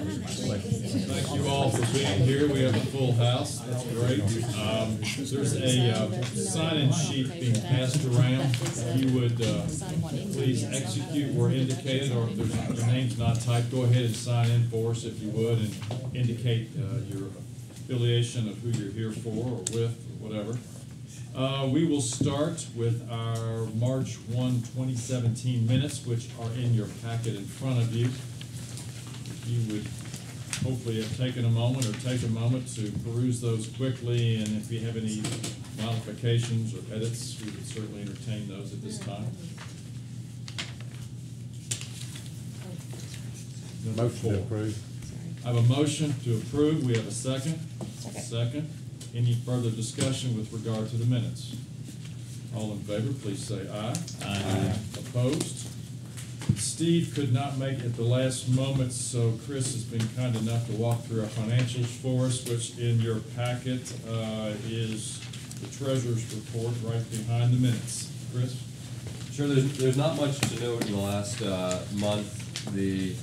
Thank you all for being here. We have a full house. That's great. There's a sign-in sheet being passed around. If you would please execute where indicated, or if your name's not typed, go ahead and sign in for us if you would, and indicate your affiliation of who you're here for or with, or whatever. We will start with our March 1, 2017 minutes, which are in your packet in front of you. If you would hopefully have taken a moment or take a moment to peruse those quickly, and if you have any modifications or edits, we would certainly entertain those at this time. Motion to approve. I have a motion to approve. We have a second. Second. Any further discussion with regard to the minutes? All in favor, please say aye. Aye. Opposed? Steve could not make it at the last moment, so Chris has been kind enough to walk through our financials for us, which in your packet is the treasurer's report right behind the minutes. Chris? Sure, there's not much to note in the last month. The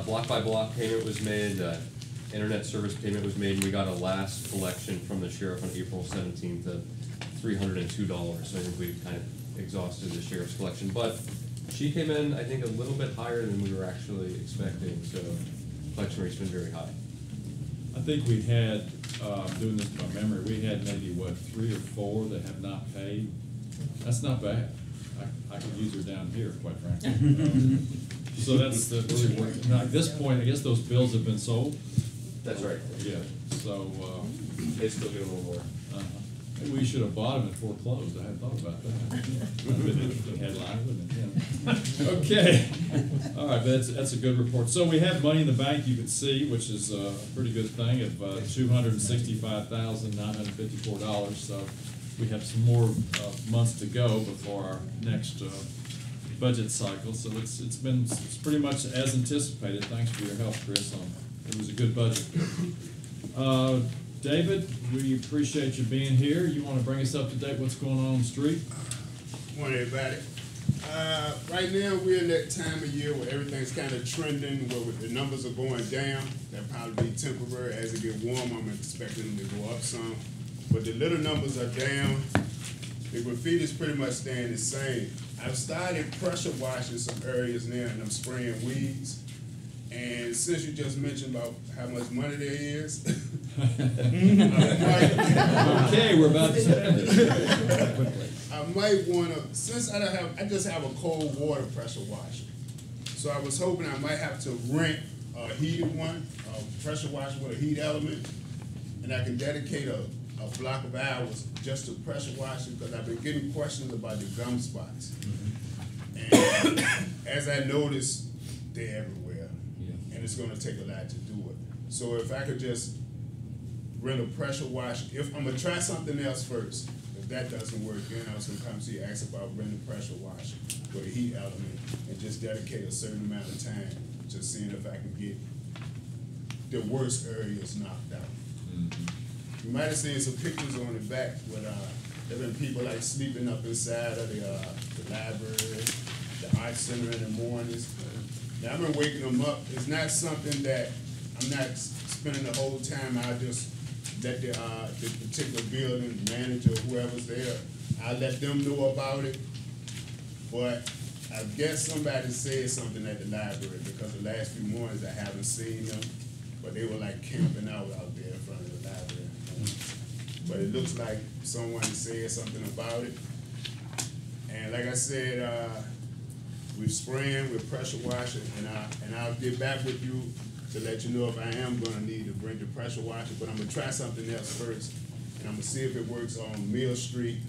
block-by-block payment was made, internet service payment was made, and we got a last collection from the sheriff on April 17th of $302. So I think we've kind of exhausted the sheriff's collection. But she came in, I think, a little bit higher than we were actually expecting, so collection rate's been very high. I think we had, doing this by memory, we had maybe, what, 3 or 4 that have not paid. That's not bad. I could use her down here, quite frankly. So that's the really work. Now, at this point, I guess those bills have been sold? That's right. Yeah, so They still get a little more. maybe we should have bought them at foreclosed. I hadn't thought about that. That'd been an interesting headline, wouldn't it? Yeah. Okay. All right, that's a good report. So we have money in the bank, you can see, which is a pretty good thing, of $265,954. So we have some more months to go before our next budget cycle. So it's pretty much as anticipated. Thanks for your help, Chris. It was a good budget. David, we appreciate you being here. You want to bring us up to date what's going on the street? Morning, everybody. Right now, we're in that time of year where everything's kind of trending, where the numbers are going down. That'll probably be temporary. As it gets warm, I'm expecting them to go up some. But the little numbers are down. The graffiti is pretty much staying the same. I've started pressure washing some areas now, and I'm spraying weeds. And since you just mentioned about how much money there is, okay, we're about to spend it. I might want to, since I just have a cold water pressure washer. So I was hoping I might have to rent a heated one, a pressure washer with a heat element, and I can dedicate a block of hours just to pressure washing, because I've been getting questions about the gum spots. And as I noticed, they're everywhere. And it's going to take a lot to do it. So if I could just rent a pressure washer, if I'm going to try something else first. If that doesn't work, then I was going to come see you ask about renting a pressure washer with a heat element and just dedicate a certain amount of time to seeing if I can get the worst areas knocked out. You might have seen some pictures on the back with there been people like sleeping up inside of the library, the art center in the mornings. Now, I've been waking them up. It's not something that I'm not spending the whole time. I'll just let the particular building manager, whoever's there, I'll let them know about it. But I guess somebody said something at the library, because the last few mornings I haven't seen them, but they were like camping out there in front of the library. But it looks like someone said something about it. And like I said, we're spraying, we're pressure washing, and I'll get back with you to let you know if I am going to need to bring the pressure washer. But I'm going to try something else first, and I'm going to see if it works on Mill Street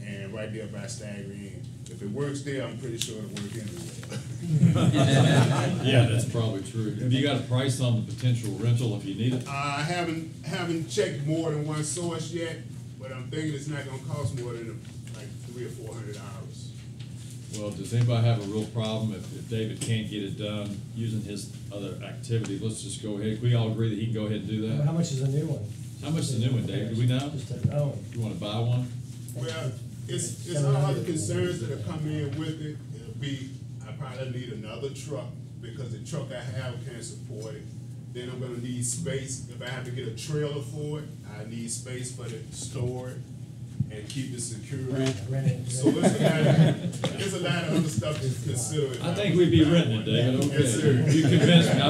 and right there by Stagger Inn. If it works there, I'm pretty sure it'll work anywhere. Yeah, that's probably true. Have you got a price on the potential rental if you need it? I haven't checked more than one source yet, but I'm thinking it's not going to cost more than like $300 or $400. Well, does anybody have a real problem if David can't get it done using his other activity? Let's just go ahead. We all agree that he can go ahead and do that? How much is a new one? How much is the new one, David? Do we know? Just to know. You want to buy one? Well, it's all the concerns that are coming in with it. It'll be, I probably need another truck because the truck I have can't support it. Then I'm gonna need space, if I have to get a trailer for it, I need space for the store it and keep it secure. So there's a lot of other stuff to consider. I think we'd be renting it, David, okay. Yes, sir. You convinced me, I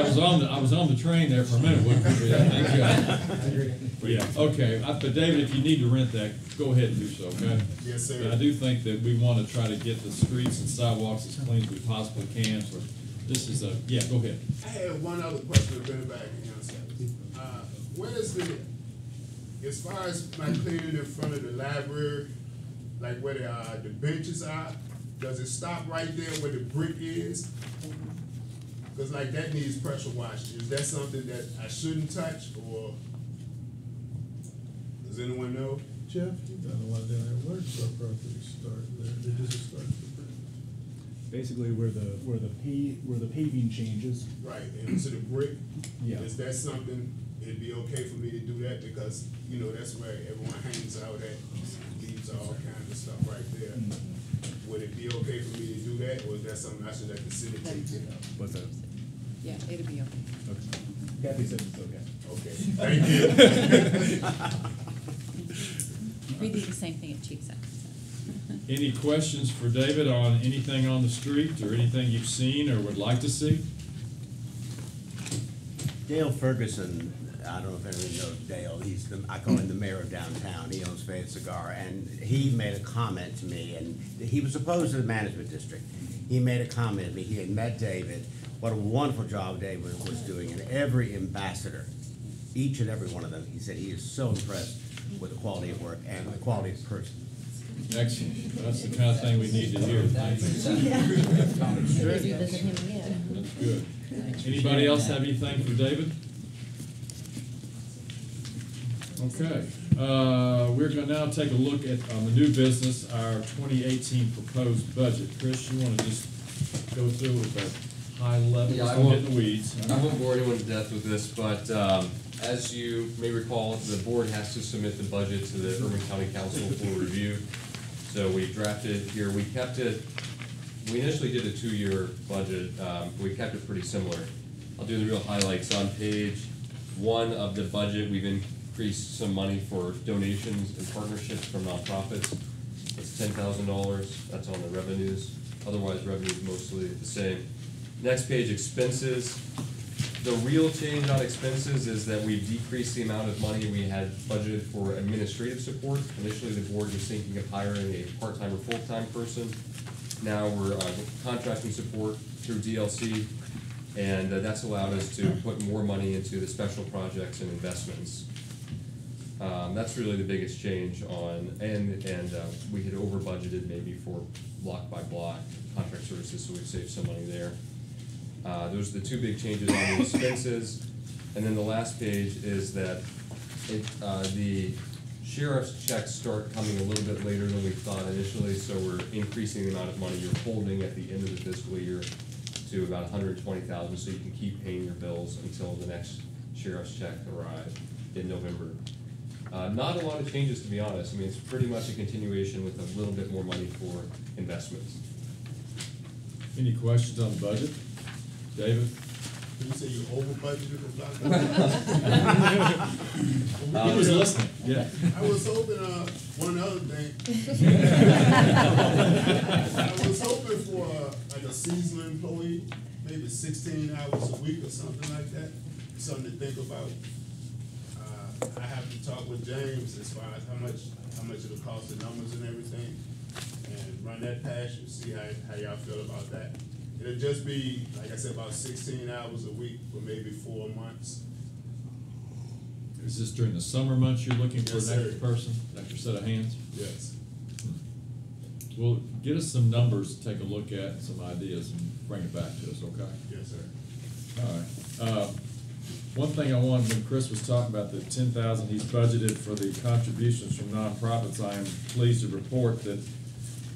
was on the train there for a minute, wouldn't we? I think, yeah, okay, but David, if you need to rent that, go ahead and do so, okay? Yes, sir. But I do think that we wanna try to get the streets and sidewalks as clean as we possibly can, so this is yeah, go ahead. I have one other question if anybody can answer. Where is as far as my cleaning in front of the library, like where the benches are, does it stop right there where the brick is? Because like that needs pressure washing. Is that something that I shouldn't touch, or does anyone know? Jeff, you've done a lot down there. Where does our property start there? Does it start at the bridge? Basically where the paving changes. Right, and to the brick? Yeah. Is that something, it'd be okay for me to do that, because, you know, that's where everyone hangs out at, leaves all kinds of stuff right there. Would it be okay for me to do that, or is that something I should let the city take care of? What's that? Yeah, it'll be okay. Okay. Kathy said it's okay. Okay, thank you. We do the same thing at Cheeks. Any questions for David on anything on the street, or anything you've seen or would like to see? Dale Ferguson, I don't know if anyone knows Dale, I call him the mayor of downtown, he owns Fayette Cigar, and he made a comment to me, and he was opposed to the management district. He made a comment to me, he had met David, what a wonderful job David was doing, and every ambassador, each and every one of them, he said he is so impressed with the quality of work and the quality of person. Excellent, that's the kind of thing we need to hear, thank you. Maybe visit him again. That's good. Anybody else have anything for David? Okay, we're gonna now take a look at, on the new business, our 2018 proposed budget. Chris, you wanna just go through with a high level, Yeah, I we'll won't- get in the weeds. I won't bore anyone to death with this, but as you may recall, the board has to submit the budget to the Irvine County Council for review. So we drafted it here. We kept it, we initially did a 2-year budget. We kept it pretty similar. I'll do the real highlights. On page 1 of the budget, we've increased some money for donations and partnerships from nonprofits. It's $10,000. That's on the revenues. Otherwise, revenues mostly the same. Next page, expenses. The real change on expenses is that we've decreased the amount of money we had budgeted for administrative support. Initially, the board was thinking of hiring a part-time or full-time person. Now we're contracting support through DLC, and that's allowed us to put more money into the special projects and investments. That's really the biggest change on, and we had over budgeted maybe for block by block contract services, so we've saved some money there. Those are the 2 big changes on the expenses. And then the last page is that the sheriff's checks start coming a little bit later than we thought initially, so we're increasing the amount of money you're holding at the end of the fiscal year to about $120,000, so you can keep paying your bills until the next sheriff's check arrives in November. Not a lot of changes, to be honest. I mean, it's pretty much a continuation with a little bit more money for investments. Any questions on the budget? David? Did you say you over budgeted for block? He was listening, yeah. I was hoping, one other thing. I was hoping for like a seasonal employee, maybe 16 hours a week or something like that. Something to think about. I have to talk with James as far as how much it'll cost, the numbers and everything, and run that past you, see how y'all feel about that. It'll just be, like I said, about 16 hours a week for maybe 4 months. Is this during the summer months you're looking for Yes, an extra sir. person, extra set of hands? Yes. Well, get us some numbers to take a look at, some ideas, and bring it back to us, okay? Yes, sir. All right. One thing I wanted, when Chris was talking about the $10,000 he's budgeted for the contributions from nonprofits, I am pleased to report that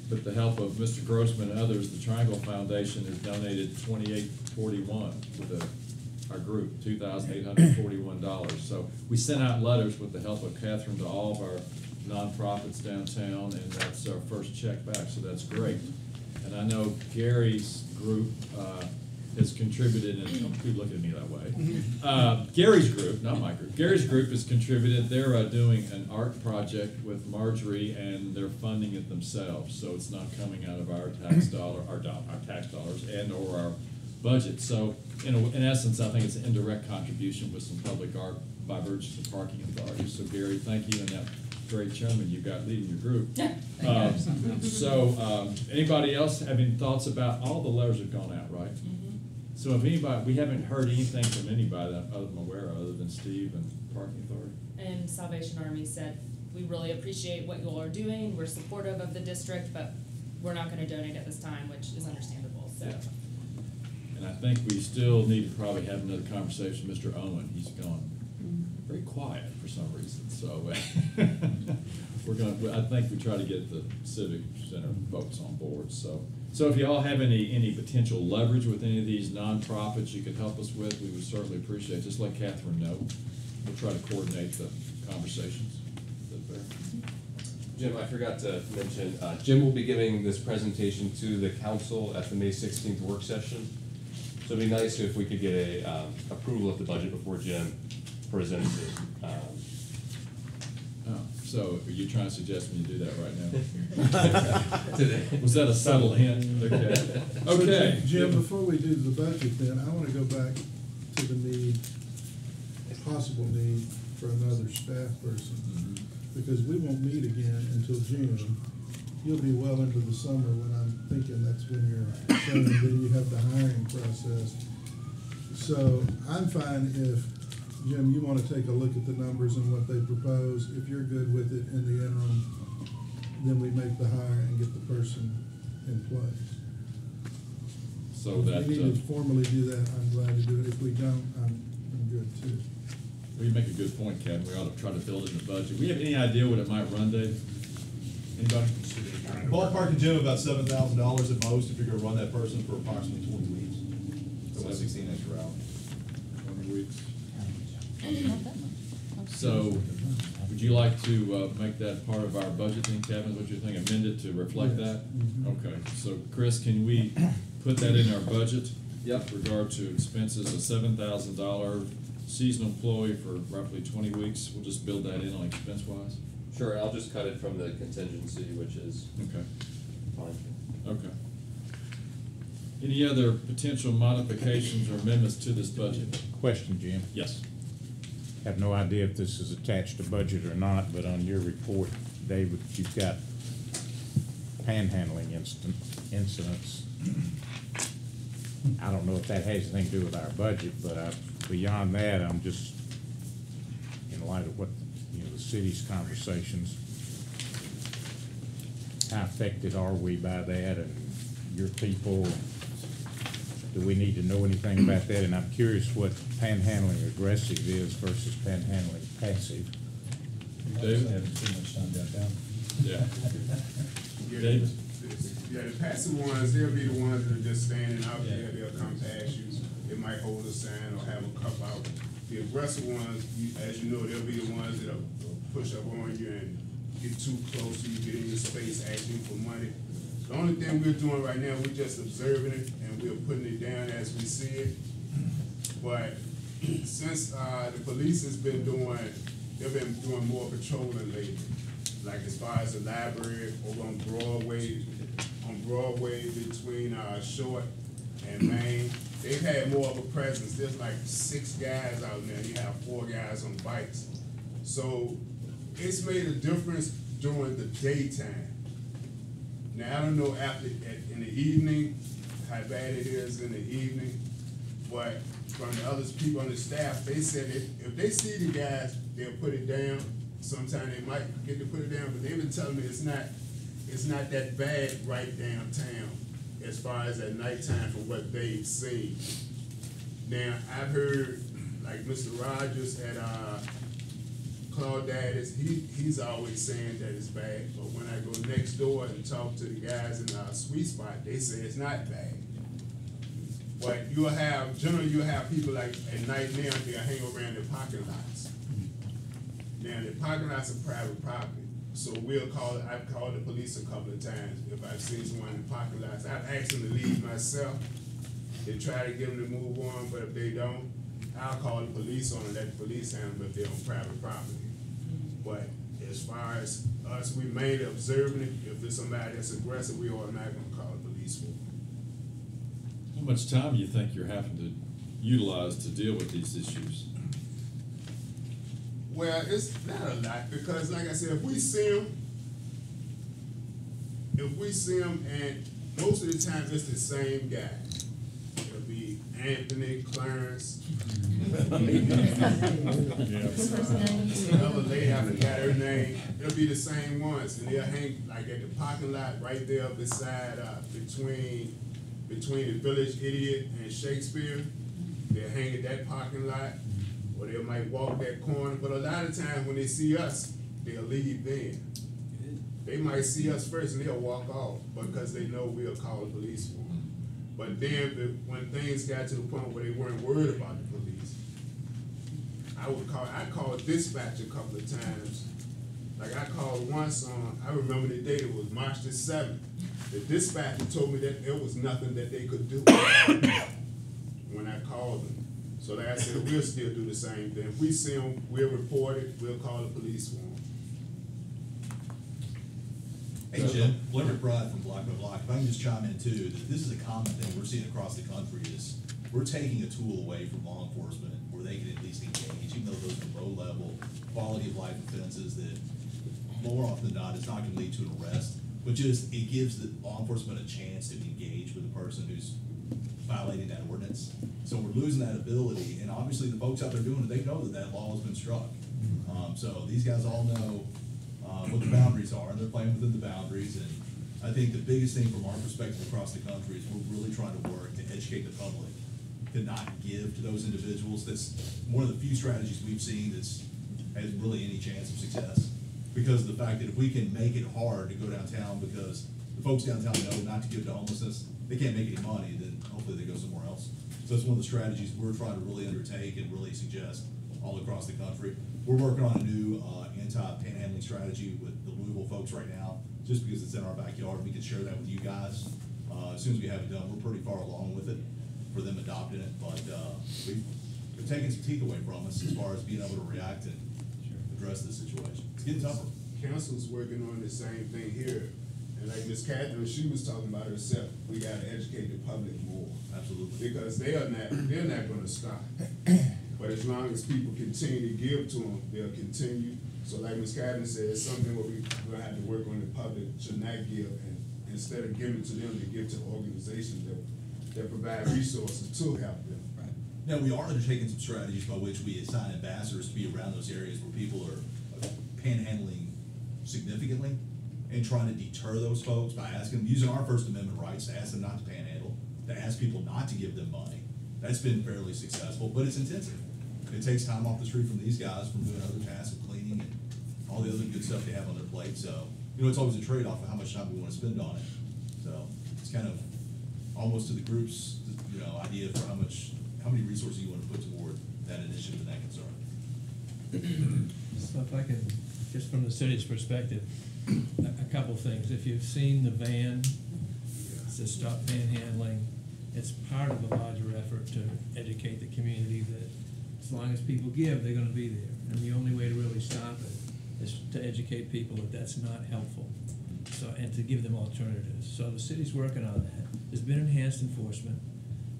with the help of Mr. Grossman and others, the Triangle Foundation has donated $2,841 to our group, $2,841. So we sent out letters with the help of Catherine to all of our nonprofits downtown, and that's our first check back, so that's great. And I know Gary's group has contributed, and don't keep looking at me that way. Gary's group, not my group, Gary's group has contributed. They're doing an art project with Marjorie, and they're funding it themselves, so it's not coming out of our tax tax dollars and or our budget. So in essence, I think it's an indirect contribution with some public art by virtue of the parking authority. So Gary, thank you, and that great chairman you've got leading your group. Anybody else have any thoughts about, all the letters have gone out, right? So if anybody, we haven't heard anything from anybody that I'm aware of, other than Steve and Parking Authority. And Salvation Army said, we really appreciate what you all are doing, we're supportive of the district, but we're not gonna donate at this time, which is understandable, so. Yeah. And I think we still need to probably have another conversation with Mr. Owen. He's gone very quiet for some reason, so I think we try to get the Civic Center folks on board, so if you all have any potential leverage with any of these nonprofits you could help us with, we would certainly appreciate it. Just let Catherine know. We'll try to coordinate the conversations. Is that fair? Jim, I forgot to mention, Jim will be giving this presentation to the council at the May 16th work session. So it'd be nice if we could get a approval of the budget before Jim presents it. So are you trying to suggest me you do that right now? Today. Was that a subtle hint? Okay. So, Okay. Jim, before we do the budget then, I want to go back to the need, possible need for another staff person. Because we won't meet again until June. You'll be well into the summer when I'm thinking that's when you're saying that you have the hiring process. So I'm fine if, Jim, you want to take a look at the numbers and what they propose. If you're good with it in the interim, then we make the hire and get the person in place. So that, If we need to formally do that, I'm glad to do it. If we don't, I'm good too. well, you make a good point, Kevin. We ought to try to build it in the budget. We have any idea what it might run, Dave? Anybody? Ballpark in Jim about $7,000 at most if you're gonna run that person for approximately 20 weeks. So that's 16 extra hours. 20 weeks. Not that much. So, would you like to make that part of our budget then, Kevin, is what you're thinking, amend it to reflect that? Okay, so Chris, can we put that in our budget? Yep. With regard to expenses, a $7,000 seasonal employee for roughly 20 weeks, we'll just build that in on expense-wise? Sure, I'll just cut it from the contingency, which is Okay, fine. okay. Any other potential modifications or amendments to this budget? Question, Jim. Yes. Have no idea if this is attached to budget or not, but on your report, David, you've got panhandling incidents. I don't know if that has anything to do with our budget, but beyond that, I'm just, in light of what, the city's conversations, how affected are we by that, and your people, do we need to know anything about that? And I'm curious what panhandling aggressive is versus panhandling passive. David? Haven't too much time downtown. Yeah. Yeah, David? Yeah, the passive ones, they'll be the ones that are just standing out there, they'll come past you, they might hold a sign or have a cup out. The aggressive ones, as you know, they'll be the ones that'll push up on you and get too close, you get in your space asking for money. The only thing we're doing right now, we're just observing it and we're putting it down as we see it. But since the police has been they've been doing more patrolling lately. Like as far as the library over on Broadway between Short and Main, they've had more of a presence. There's like 6 guys out there, you have 4 guys on bikes. So it's made a difference during the daytime. Now, I don't know in the evening, how bad it is in the evening, but from the other people on the staff, they said if they see the guys, they'll put it down. Sometimes they might get to put it down, but they've been telling me it's not that bad right downtown as far as at nighttime from what they've seen. Now, I've heard, like Mr. Rogers at Claudadis, he's always saying that it's bad, but when I go next door and talk to the guys in Sweet Spot, they say it's not bad. But generally you'll have people like at night now, they'll hang around the parking lots. Now, the parking lots are private property, so I've called the police a couple of times if I've seen someone in the parking lots. I've asked them to leave myself, they try to get them to move on, but if they don't, I'll call the police on them, let the police handle them if they're on private property. But as far as us, we mainly observing it. If there's somebody that's aggressive, we automatically gonna call the police for them. How much time do you think you're having to utilize to deal with these issues? Well, it's not a lot, because like I said, if we see them, and most of the time it's the same guy. It'll be Anthony, Clarence. Another lady, I forgot her name. It'll be the same ones, and they'll hang like at the parking lot right there beside, between the Village Idiot and Shakespeare. They'll hang at that parking lot, or they might walk that corner. But a lot of times when they see us, they'll leave then. They might see us first and they'll walk off because they know we'll call the police for them. But then when things got to the point where they weren't worried about the police, I called dispatch a couple of times. Like I called once on, I remember the date, it was March the 7th. The dispatcher told me that there was nothing that they could do when I called them. So like I said, we'll still do the same thing. If we see them, we'll report it, we'll call the police for them. Hey Jim, Leonard Bride from Block by Block. If I can just chime in too, that this is a common thing we're seeing across the country is we're taking a tool away from law enforcement where they can at least engage, even though those are low level, quality of life offenses that more often than not, it's not gonna lead to an arrest, but just, it gives the law enforcement a chance to engage with the person who's violating that ordinance. So we're losing that ability, and obviously the folks out there doing it, they know that that law has been struck. So these guys all know what the boundaries are, and they're playing within the boundaries. And I think the biggest thing from our perspective across the country is we're really trying to work to educate the public to not give to those individuals. That's one of the few strategies we've seen that's has really any chance of success, because of the fact that if we can make it hard to go downtown because the folks downtown know not to give to homelessness, they can't make any money, then hopefully they go somewhere else. So that's one of the strategies we're trying to really undertake and really suggest all across the country. We're working on a new anti-panhandling strategy with the Louisville folks right now, just because it's in our backyard. We can share that with you guys. As soon as we have it done, we're pretty far along with it for them adopting it, but we've taken some teeth away from us as far as being able to react and address the situation. It's getting tougher. Council's working on the same thing here. And like Ms. Catherine, she was talking about herself, we gotta educate the public more. Absolutely. Because they're not gonna stop. But as long as people continue to give to them, they'll continue. So like Ms. Catherine said, it's something where we'll have to work on. The public should not give, and instead of giving to them, they give to organizations that provide resources to help them. Right. Now, we are undertaking some strategies by which we assign ambassadors to be around those areas where people are panhandling significantly, and trying to deter those folks by asking, using our First Amendment rights to ask them not to panhandle, to ask people not to give them money. That's been fairly successful, but it's intensive. It takes time off the street from these guys from doing other tasks of cleaning and all the other good stuff they have on their plate. So, you know, it's always a trade-off of how much time we want to spend on it. So it's kind of almost to the group's, you know, idea for how many resources you want to put toward that initiative and that concern. So if I can, just from the city's perspective, a couple things. If you've seen the van to stop panhandling, it's part of a larger effort to educate the community that as long as people give, they're gonna be there. And the only way to really stop it is to educate people that that's not helpful. So, and to give them alternatives. So the city's working on that. There's been enhanced enforcement.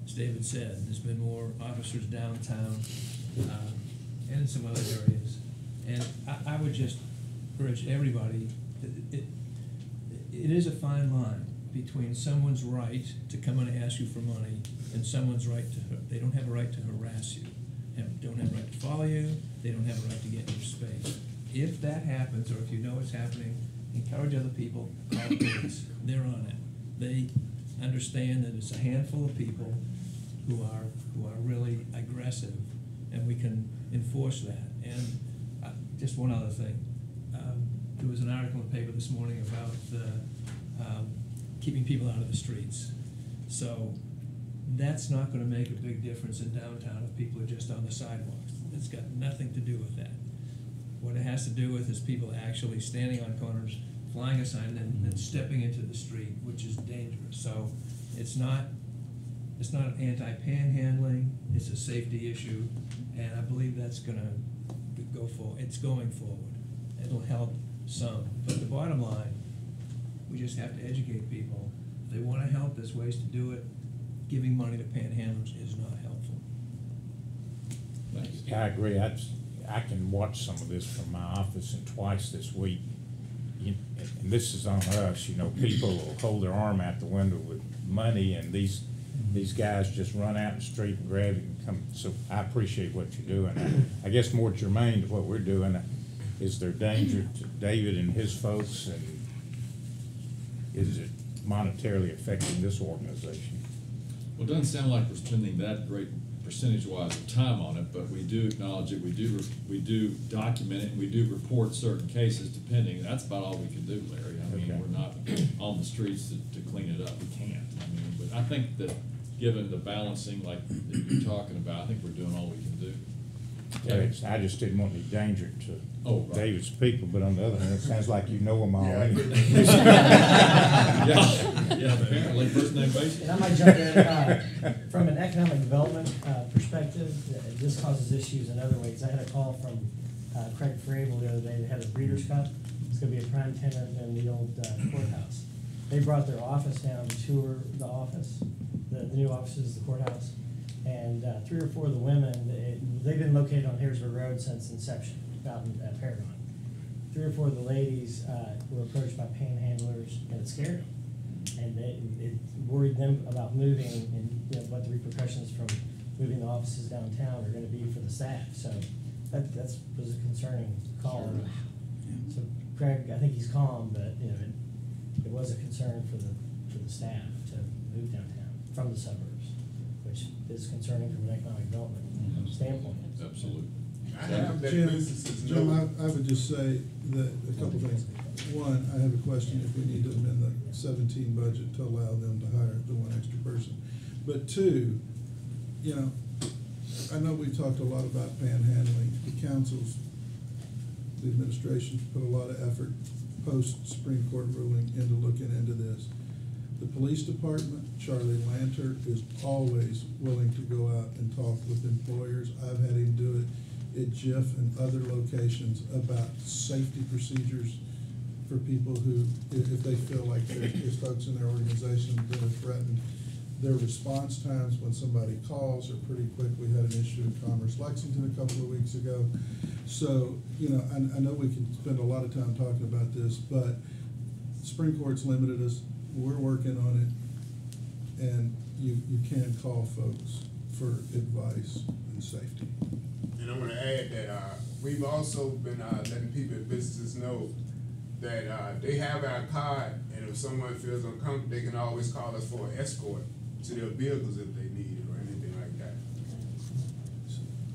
As David said, there's been more officers downtown, and in some other areas. And I would just urge everybody that it is a fine line between someone's right to come in and ask you for money and someone's right to, they don't have a right to harass you, don't have a right to follow you, they don't have a right to get in your space. If that happens, or if you know it's happening, encourage other people, call the police. They're on it. They understand that it's a handful of people who are really aggressive, and we can enforce that. And just one other thing. There was an article in the paper this morning about keeping people out of the streets. So that's not going to make a big difference in downtown if people are just on the sidewalks. It's got nothing to do with that. What it has to do with is people actually standing on corners, flying a sign, and stepping into the street, which is dangerous. So it's not It's not anti-panhandling, it's a safety issue, and I believe that's gonna it's going forward. It'll help some, but the bottom line, we just have to educate people. If they wanna help, there's ways to do it. Giving money to panhandlers is not helpful. Thanks. I agree. I can watch some of this from my office, and twice this week. And this is on us, you know, people will hold their arm out the window with money, and these guys just run out in the street and grab it and come. So I appreciate what you're doing. I guess more germane to what we're doing, is there danger to David and his folks, and is it monetarily affecting this organization? Well, it doesn't sound like we're spending that great percentage-wise of time on it, but we do acknowledge it, we do document it, and we do report certain cases depending. That's about all we can do, Larry. I mean, Okay. we're not on the streets to clean it up. We can't. I mean, but I think that given the balancing like that you're talking about, I think we're doing all we can do. Okay, I just didn't want any danger to Oh, right. David's people, but on the other hand, it sounds like you know them all. Yeah, I anyway. Yeah, apparently, first name basis. And I might jump in, from an economic development perspective, this causes issues in other ways. I had a call from Craig Frabel the other day. They had a Breeders' Cup. It's gonna be a prime tenant in the old courthouse. They brought their office down to tour the office, the new offices, the courthouse. And 3 or 4 of the women, they've been located on Harrisburg Road since inception, out in Paragon. 3 or 4 of the ladies were approached by panhandlers, and it scared them. And it worried them about moving, and you know, what the repercussions from moving the offices downtown are gonna be for the staff. So that was a concerning call. So Craig, I think he's calm, but you know, it was a concern for the staff to move downtown from the suburbs, which is concerning from an economic development standpoint. Absolutely. I have that Jim, businesses Jim, know. I would just say that a couple things. One, I have a question if we need to amend the 17 budget to allow them to hire the 1 extra person. But 2, you know, I know we talked a lot about panhandling. The councils, the administration put a lot of effort post-Supreme Court ruling into looking into this. The police department, Charlie Lanter, is always willing to go out and talk with employers. I've had him do it at JIF and other locations about safety procedures for people who, if they feel like there's folks in their organization that are threatened. Their response times when somebody calls are pretty quick. We had an issue in Commerce, Lexington a couple of weeks ago. So, you know, I know we can spend a lot of time talking about this, but Supreme Court's limited us. We're working on it, and you can call folks for advice and safety. And I'm gonna add that, we've also been, letting people at businesses know that, they have our card, and if someone feels uncomfortable, they can always call us for an escort to their vehicles if they need it or anything like that.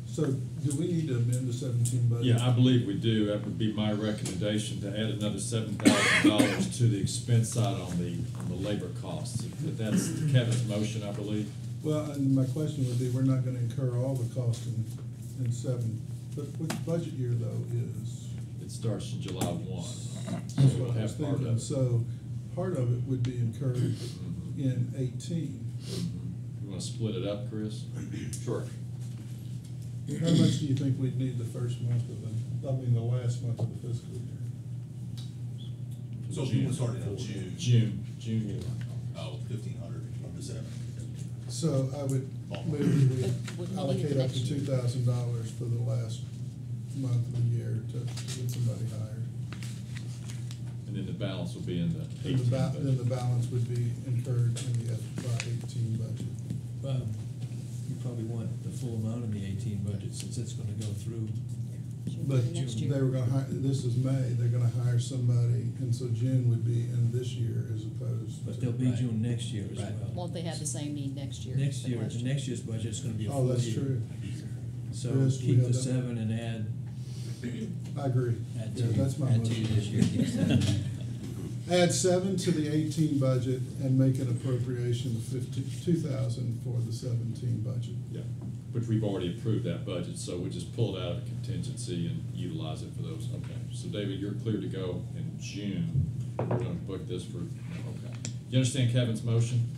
So, do we need to amend the 17 budget? Yeah, I believe we do. That would be my recommendation, to add another $7,000 to the expense side on the labor costs. That's Kevin's motion, I believe. Well, and my question would be, we're not gonna incur all the cost in 7, but which budget year though is? It starts in July 1. So That's we'll what I was have part of thinking. it. So, part of it would be incurred Mhm. in 18. You wanna split it up, Chris? Sure. How much do you think we'd need the first month of the last month of the fiscal year? So if people started in June. June. Oh, 1,500 to 7. So I would move But wouldn't we you need allocate it up to next year? $2,000 for the last month of the year to get somebody hired. And then the balance will be in the Then 18 then the budget. balance would be incurred in the FY 18 budget. You probably want the full amount in the 18 budget, since it's gonna go through. But Next they year. were gonna hire, this is May, they're gonna hire somebody, and so June would be in this year as opposed to. But there'll be June next year as Right. well. Won't they have the same need next year? Next than year, last the next year's budget's gonna be a full Oh, year. that's true. So Yes, we keep have the that. 7 and add I agree. Add Yeah, two. that's my Add 2 motion. this year, keep 7. Add 7 to the 18 budget and make an appropriation of 2,000 for the 17 budget. Yeah, which we've already approved that budget, so we just pull it out of contingency and utilize it for those. Okay, so David, you're clear to go in June. We're gonna book this for, okay. You understand Kevin's motion?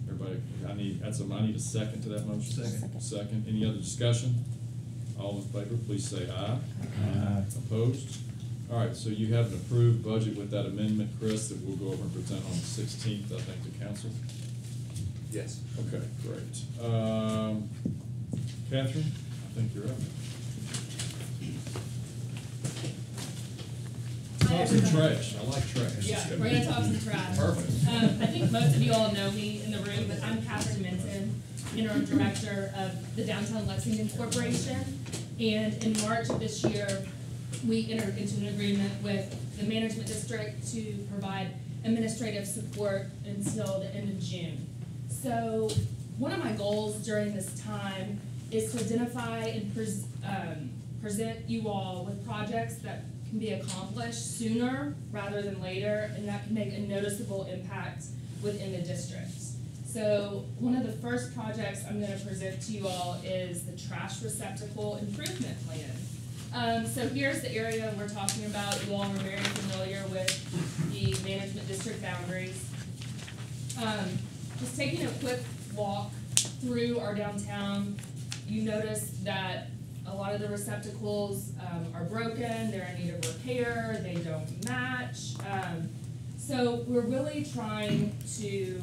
Everybody I need a second to that motion. Second. Any other discussion? All in favor, please say aye. Aye. Opposed? All right, so you have an approved budget with that amendment, Chris, that we'll go over and present on the 16th, I think, to council. Yes. Okay, great. Catherine, I think you're up. Talk some trash. I like trash. Yeah, we're gonna talk some trash. Perfect. I think most of you all know me in the room, but I'm Catherine Minton, interim director of the Downtown Lexington Corporation. And in March of this year, we entered into an agreement with the management district to provide administrative support until the end of June. So one of my goals during this time is to identify and present you all with projects that can be accomplished sooner rather than later, and that can make a noticeable impact within the district. So one of the first projects I'm going to present to you all is the trash receptacle improvement plan. So here's the area we're talking about. You all are very familiar with the management district boundaries. Just taking a quick walk through our downtown, you notice that a lot of the receptacles are broken, they're in need of repair, they don't match. So we're really trying to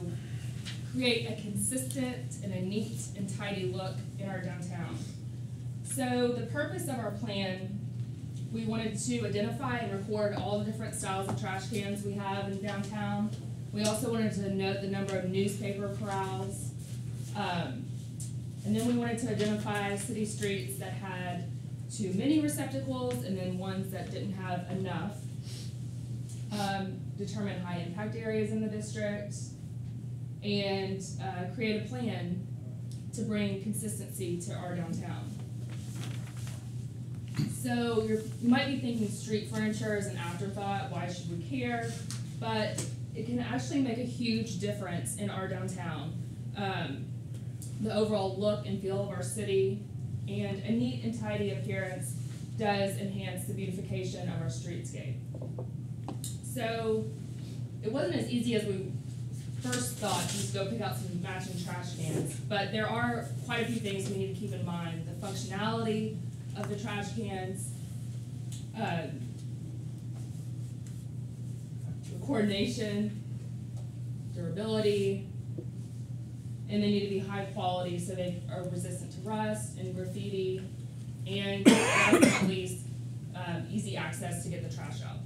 create a consistent and a neat and tidy look in our downtown. So the purpose of our plan, we wanted to identify and record all the different styles of trash cans we have in downtown. We also wanted to note the number of newspaper corrals. And then we wanted to identify city streets that had too many receptacles and then ones that didn't have enough. Determine high impact areas in the district, and create a plan to bring consistency to our downtown. So you might be thinking street furniture is an afterthought, why should we care? But it can actually make a huge difference in our downtown. The overall look and feel of our city, and a neat and tidy appearance does enhance the beautification of our streetscape. So it wasn't as easy as we first thought to just go pick out some matching trash cans, but there are quite a few things we need to keep in mind. The functionality of the trash cans, the coordination, durability, and they need to be high quality so they are resistant to rust and graffiti, and last but not least, easy access to get the trash out.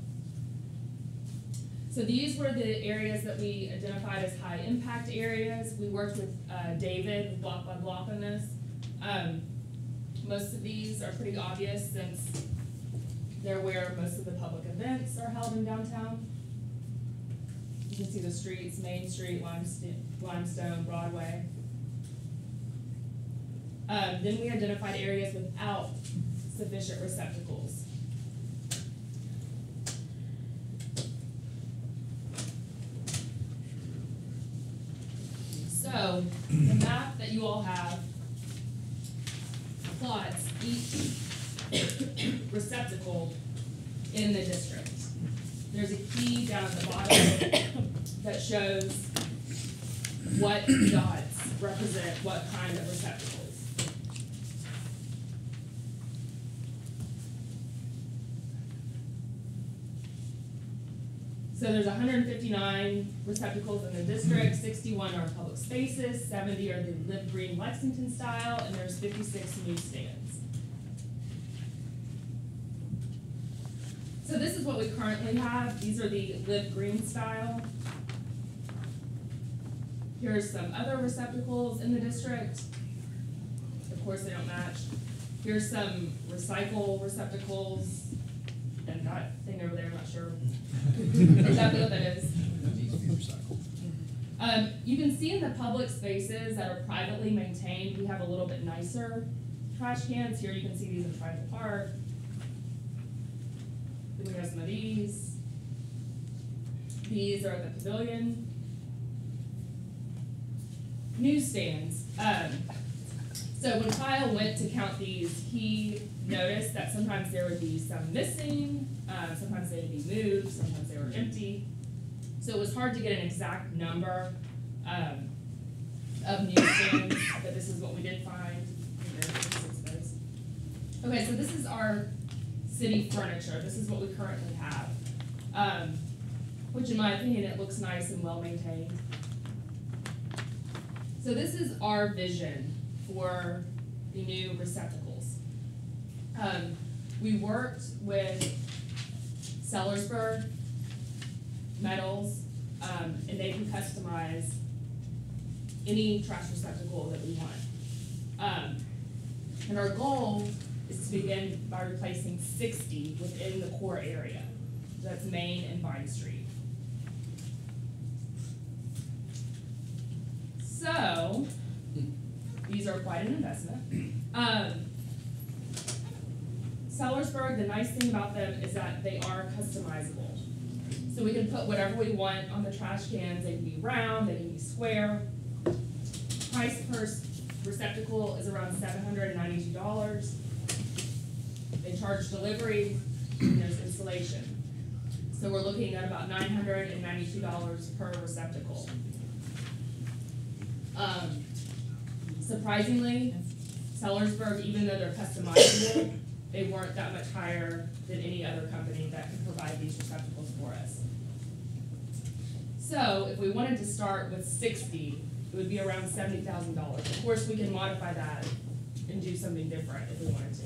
So these were the areas that we identified as high impact areas. We worked with David, block by block on this. Most of these are pretty obvious since they're where most of the public events are held in downtown. You can see the streets, Main Street, Limestone, Broadway. Then we identified areas without sufficient receptacles. So the map that you all have plots each receptacle in the district. There's a key down at the bottom that shows what dots represent what kind of receptacles. So there's 159 receptacles in the district, 61 are public spaces, 70 are the Live Green Lexington style, and there's 56 newsstands. So this is what we currently have. These are the Live Green style. Here's some other receptacles in the district. Of course, they don't match. Here's some recycle receptacles. And that thing over there, I'm not sure exactly what that is. You can see in the public spaces that are privately maintained, we have a little bit nicer trash cans. Here you can see these in Triangle Park. Then we have some of these. These are at the Pavilion. Newsstands. So when Kyle went to count these, he noticed that sometimes there would be some missing, sometimes they would be moved, sometimes they were empty. So it was hard to get an exact number. of newsstands, but this is what we did find. Okay, so this is our city furniture. This is what we currently have, which in my opinion, it looks nice and well maintained. So this is our vision for the new receptacles. We worked with Sellersburg Metals, and they can customize any trash receptacle that we want. And our goal is to begin by replacing 60 within the core area. So that's Main and Vine Street. So, these are quite an investment. Sellersburg, the nice thing about them is that they are customizable. So we can put whatever we want on the trash cans. They can be round, they can be square. Price per receptacle is around $792. They charge delivery, and there's installation. So we're looking at about $992 per receptacle. Surprisingly, Sellersburg, even though they're customizable, they weren't that much higher than any other company that could provide these receptacles for us. So if we wanted to start with 60, it would be around $70,000. Of course, we can modify that and do something different if we wanted to.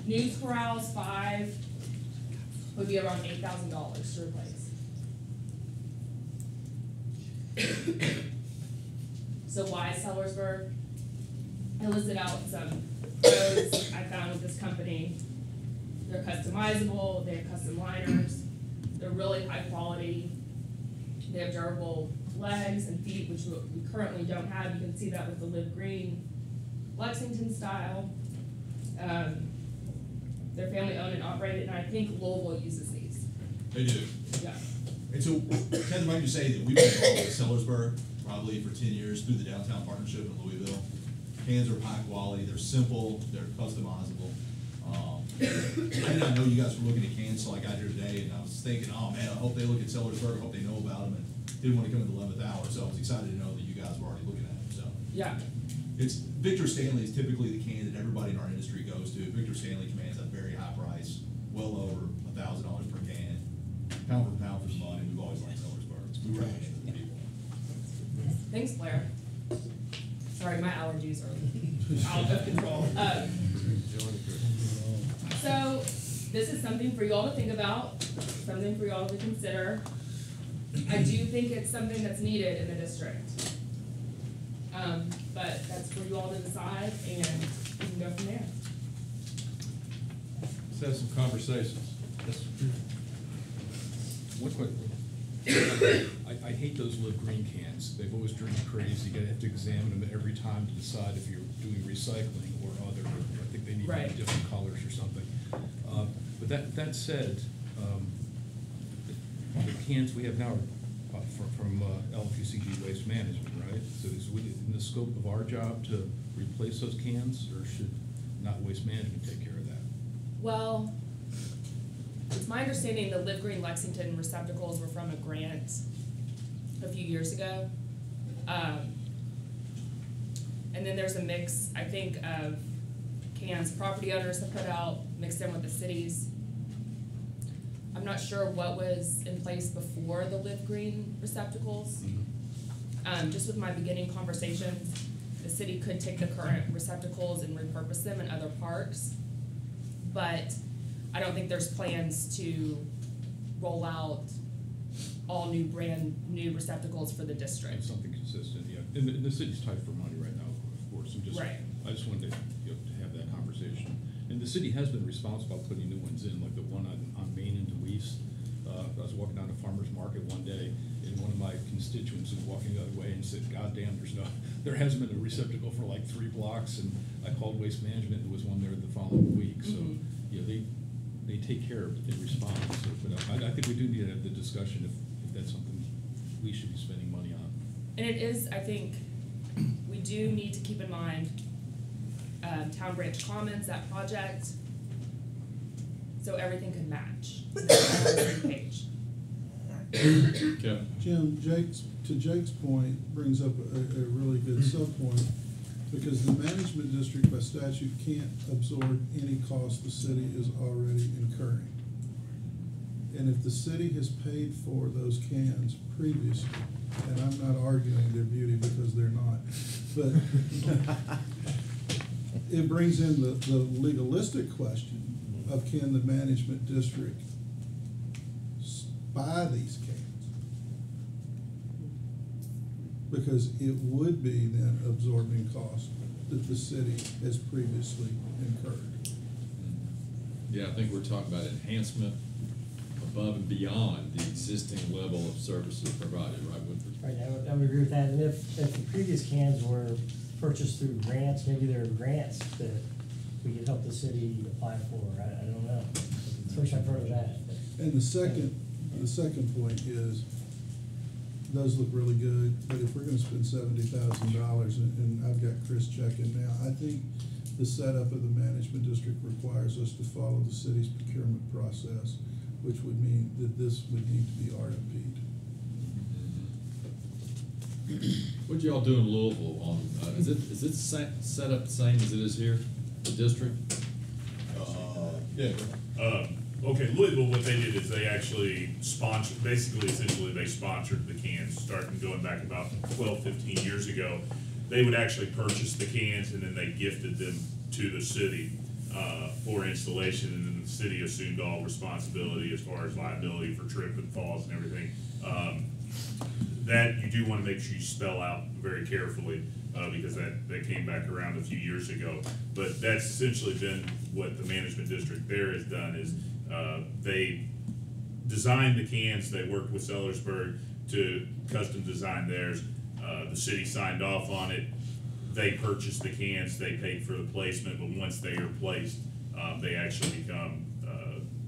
News corrals, 5, would be around $8,000 to replace. So why Sellersburg? I listed out some pros I found with this company. They're customizable, they have custom liners, they're really high quality, they have durable legs and feet, which we currently don't have. You can see that with the Live Green Lexington style. They're family owned and operated, and I think Louisville uses these. They do. Yeah. And so, Ken, might you say that we've been involved with Sellersburg probably for 10 years through the downtown partnership in Louisville. Cans are high quality, they're simple, they're customizable. I did not know you guys were looking at cans until I got here today, and I was thinking, oh man, I hope they look at Sellersburg, I hope they know about them, and didn't want to come at the 11th hour, so I was excited to know that you guys were already looking at them, so. Yeah. It's, Victor Stanley is typically the can that everybody in our industry goes to. Victor Stanley commands a very high price, well over $1,000 per can. Pound for pound for the money, we've always liked Sellersburg. We recommend it to people. Thanks, Blair. Sorry, my allergies are out of control. So this is something for you all to think about, something for you all to consider. I do think it's something that's needed in the district. But that's for you all to decide, and we can go from there. Let's have some conversations. Yes. One quick, I hate those Live Green cans. They've always driven me crazy. You have to examine them every time to decide if you're doing recycling or other. I think they need to be different colors or something. But that said, the cans we have now are from LFUCG Waste Management, right? So is it in the scope of our job to replace those cans, or should not Waste Management take care of that? Well, it's my understanding the Live Green Lexington receptacles were from a grant a few years ago. And then there's a mix, I think, of cans property owners have put out, mixed in with the cities. I'm not sure what was in place before the Live Green receptacles. Just with my beginning conversations, the city could take the current receptacles and repurpose them in other parks, but I don't think there's plans to roll out all brand new receptacles for the district. Something consistent, yeah. And the city's tight for money right now, of course. I just wanted to, to have that conversation. And the city has been responsible for putting new ones in, like the one on Main and Deweese. I was walking down to Farmer's Market one day, and one of my constituents was walking the other way and said, "God damn, there hasn't been a receptacle for like 3 blocks." And I called Waste Management, and there was one there the following week. So, they take care of it, they respond. So, but I think we do need to have the discussion if that's something we should be spending money on. And it is, I think, we do need to keep in mind Town Branch Commons, that project, so everything can match. On the same page. Kevin? Jim, Jake's point brings up a really good sub-point, because the management district by statute can't absorb any cost the city is already incurring. And if the city has paid for those cans previously, and I'm not arguing their beauty because they're not, but it brings in the legalistic question of, can the management district buy these cans? Because it would be then absorbing costs that the city has previously incurred. Yeah, I think we're talking about enhancement above and beyond the existing level of services provided, right, Woodford? Right, I would agree with that, and if the previous cans were purchased through grants, maybe there are grants that we could help the city apply for, I don't know. First I've heard of that. And the second point is, those look really good, but if we're gonna spend $70,000, and I've got Chris checking now, I think the setup of the management district requires us to follow the city's procurement process, which would mean that this would need to be RFP'd. What'd y'all do in Louisville on, is it set up the same as it is here, the district? Yeah. Okay, Louisville, what they did is they actually sponsored, essentially they sponsored the cans, starting going back about 12, 15 years ago. They would actually purchase the cans and then they gifted them to the city for installation, and then the city assumed all responsibility as far as liability for trip and falls and everything. That you do want to make sure you spell out very carefully, because that came back around a few years ago. But that's essentially been what the management district there has done, is they designed the cans, they worked with Sellersburg to custom design theirs. The city signed off on it. They purchased the cans, they paid for the placement, but once they are placed, they actually become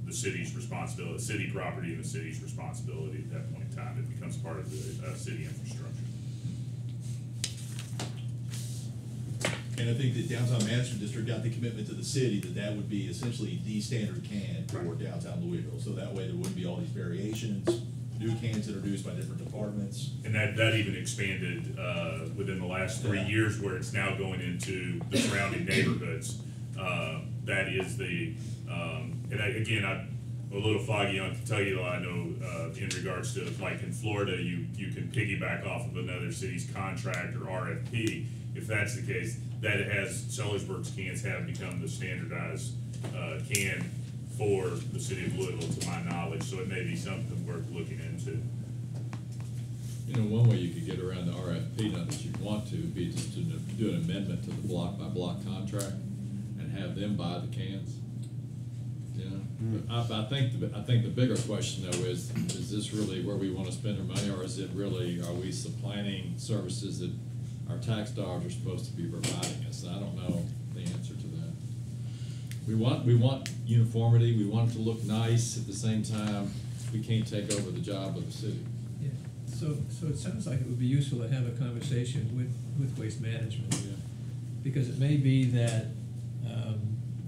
the city's responsibility, city property and the city's responsibility at that point in time. It becomes part of the city infrastructure. And I think the downtown management district got the commitment to the city that that would be essentially the standard can for downtown Louisville. So that way there wouldn't be all these variations, new cans introduced by different departments. And that even expanded within the last 3 years, where it's now going into the surrounding neighborhoods. That is the, and I'm a little foggy on to tell you, I know in regards to, like in Florida, you can piggyback off of another city's contract or RFP. If that's the case, that it has, Sellersburg's cans have become the standardized can for the city of Louisville, to my knowledge, so it may be something worth looking into. You know, one way you could get around the RFP, not that you'd want to, would be just to do an amendment to the block by block contract and have them buy the cans. You know, but I think the bigger question though is this really where we want to spend our money, or is it really, are we supplanting services that our tax dollars are supposed to be providing us? And I don't know the answer to that. We want uniformity. We want it to look nice. At the same time, we can't take over the job of the city. Yeah. So it sounds like it would be useful to have a conversation with Waste Management. Yeah. Because it may be that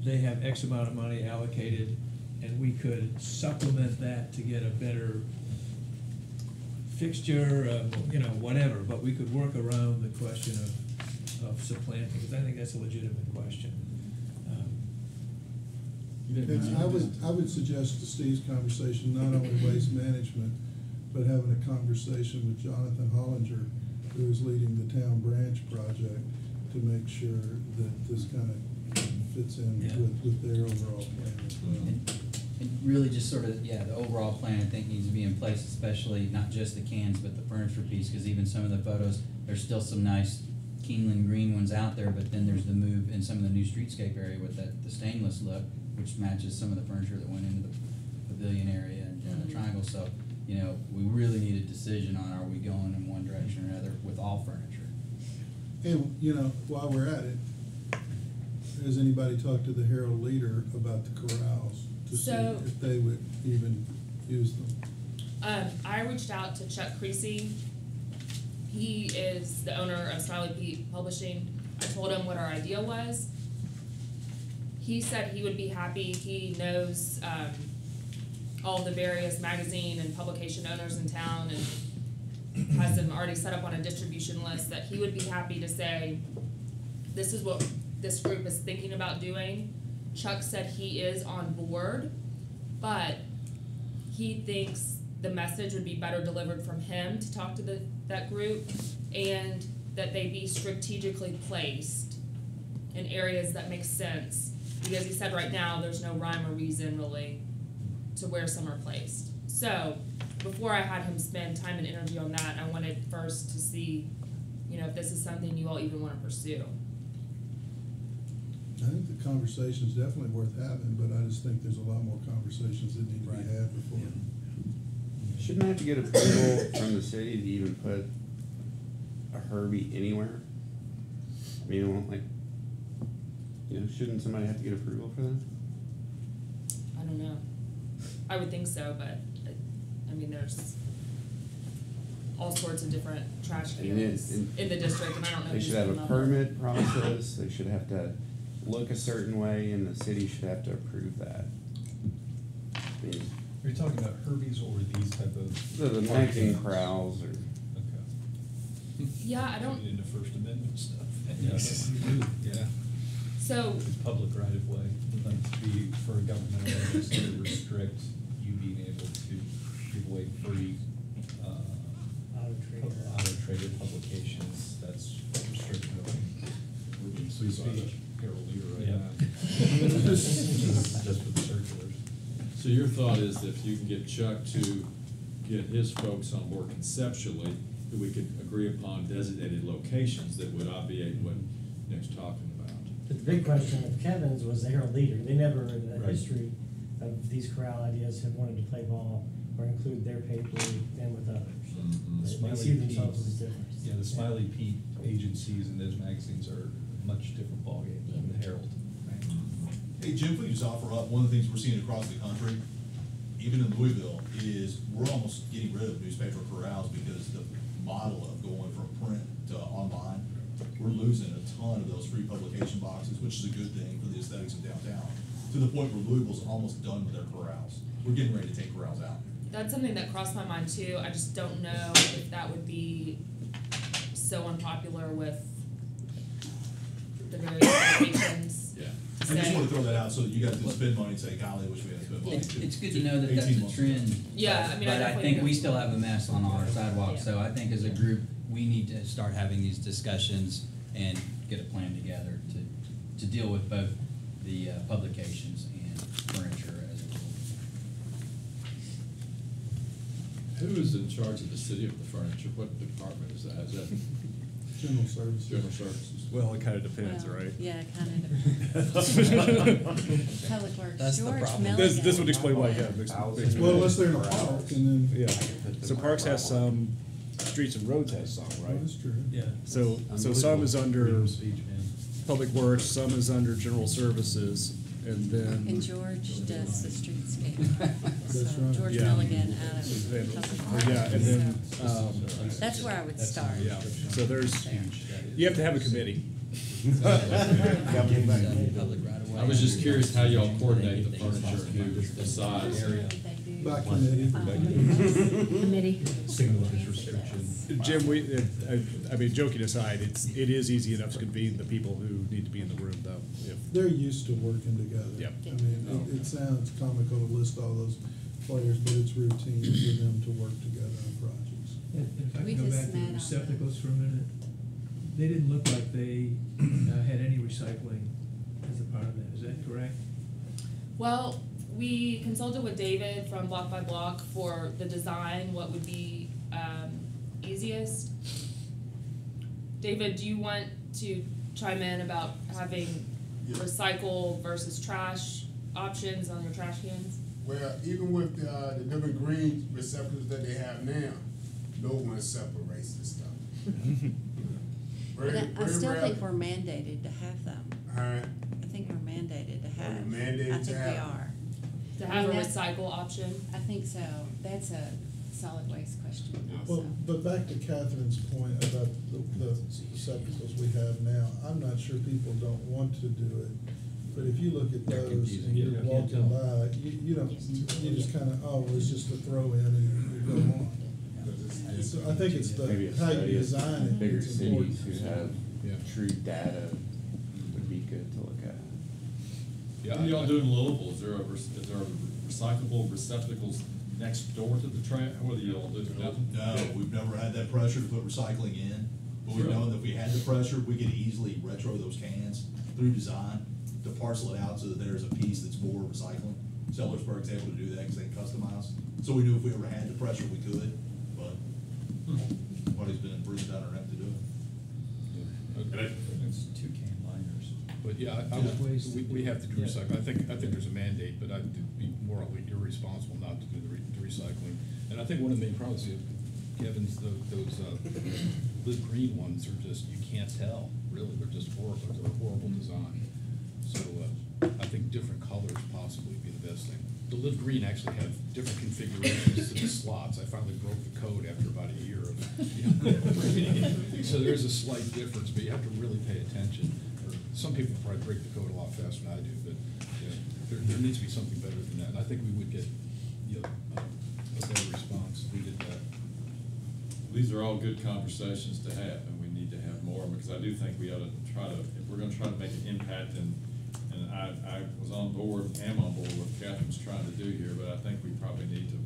they have X amount of money allocated, and we could supplement that to get a better fixture, you know, whatever, but we could work around the question of supplanting, because I think that's a legitimate question. And I would suggest to Steve's conversation, not only waste management, but having a conversation with Jonathan Hollinger, who is leading the town branch project, to make sure that this kind of fits in with their overall plan as well. And really just sort of, the overall plan I think needs to be in place, especially not just the cans, but the furniture piece, because even some of the photos, there's still some nice Keeneland green ones out there, but then there's the move in some of the new streetscape area with the stainless look, which matches some of the furniture that went into the pavilion area and the triangle. So, you know, we really need a decision on, are we going in one direction or another with all furniture? And, you know, while we're at it, has anybody talked to the Herald Leader about the corrals to see if they would even use them? I reached out to Chuck Creasy. He is the owner of Smiley Pete Publishing. I told him what our idea was. He said he would be happy. He knows all the various magazine and publication owners in town and has them already set up on a distribution list, that he would be happy to say, this is what this group is thinking about doing. Chuck said he is on board, but he thinks the message would be better delivered from him to talk to that group, and that they be strategically placed in areas that make sense. Because he said right now, there's no rhyme or reason really to where some are placed. So, before I had him spend time and energy on that, I wanted first to see, if this is something you all even want to pursue. I think the conversation's definitely worth having, but I just think there's a lot more conversations that need to be had before. Shouldn't I have to get approval from the city to even put a Herbie anywhere? I mean, shouldn't somebody have to get approval for that? I don't know. I would think so, but there's all sorts of different trash cans in the district, and I don't know. They should have a permit process. They should have to look a certain way, and the city should have to approve that. Are you talking about Herbies or these type of? The Mexican corrals or. Okay. Yeah, I don't. Into First Amendment stuff. Yes. Yeah. So. It's public right of way. It like to be for a governmental agency to restrict you being able to give away free auto-traded publications. That's restricted. We're being sued by the Herald Leader right now. Just for the circulars. So your thought is that if you can get Chuck to get his folks on board conceptually, that we could agree upon designated locations that would obviate what Nick's talking about. But the big question of Kevin's was the Herald Leader. They never, in the Right. history of these corral ideas, have wanted to play ball or include their paper and with others. They see themselves as different. Yeah, the Smiley Pete agencies and those magazines are a much different ballgame than the Herald. Hey, Jim, if we just offer up, one of the things we're seeing across the country, even in Louisville, is we're almost getting rid of newspaper corrals because the model of going from print to online, we're losing a ton of those free publication boxes, which is a good thing for the aesthetics of downtown, to the point where Louisville's almost done with their corrals. We're getting ready to take corrals out. That's something that crossed my mind too. I just don't know if that would be so unpopular with the various locations. Yeah. I just want to throw that out so that you guys can spend money and say, golly, I wish we had spent money. It's good to know that that's a trend. Yeah, I mean, I But I definitely think we agree. still have a mess on our sidewalk, Yeah. so I think as a group, we need to start having these discussions and get a plan together to deal with both the publications and furniture as a whole. Who is in charge of the city of the furniture? What department is that? Is that General services. General Services? Well, it kind of depends, Well, right? Yeah, kind of depends. Public Works. That's the George problem. Milligan. This would explain why you have mixed. Well, unless they're in a park and then. Yeah, so Parks has some, Streets and Roads has some, Oh, right? that's true. Yeah. So some is under Freedom of speech, man. Public Works, some is under General Services, and And then, George does the streetscape. That's So right. George Yeah. Milligan out of Public Works. yeah, and then, That's where I would start. yeah, so there's, you have to have a committee. Public right away. I was just curious how y'all coordinate the furniture and who decides. By committee. Committee. Signalized restriction. Jim, I mean, joking aside, it is easy enough to convene the people who need to be in the room, though, if, They're used to working together. Yep. I mean, it sounds comical to list all those players, but it's routine for them to work together on projects. If I We can go just back to met the on receptacles for a minute, they didn't look like they had any recycling as a part of that, is that correct? Well, we consulted with David from Block by Block for the design, what would be easiest. David, do you want to chime in about having recycle versus trash options on your trash cans? Well, even with the different green receptacles that they have now, no one separates this stuff. But I Very still rarely- think we're mandated to have them. Huh? I think we're mandated to have. We're mandated I to think we have. are. To I have a mean, that's- recycle option? I think so. That's a solid waste question Well, also. but back to Catherine's point about the receptacles we have now, I'm not sure people don't want to do it. but if you look at those and you're walking by, you don't, you just kind of, oh, it's just a throw in and you go on. So I think it's Maybe the, how you design it. bigger it's cities important. who have true data would be good to look at. What are y'all doing in Louisville? Is there recyclable receptacles next door to the trash? What do y'all do? Nothing? No, we've never had that pressure to put recycling in, but we've Sure. known that if we had the pressure, we could easily retro those cans through design to parcel it out so that there's a piece that's for recycling. Sellersburg's able to do that because they can customize. So we knew if we ever had the pressure, we could, but nobody's been brutally done enough to do it. It's 2 can liners. But yeah, we have to do recycling. I think there's a mandate, but I'd be morally irresponsible not to do the recycling. And I think one of the main problems is, Kevin's, those live green ones are just, you can't tell, really. They're just horrible. They're a horrible design. So I think different colors possibly would be the best thing. The live green actually have different configurations to the slots. I finally broke the code after about a year of, reading it. So there is a slight difference, but you have to really pay attention. Some people probably break the code a lot faster than I do, but there needs to be something better than that. And I think we would get a better response if we did that. These are all good conversations to have, and we need to have more, because I do think we ought to try to, if we're gonna try to make an impact, and I was on board, am on board with what Catherine's trying to do here, but I think we probably need to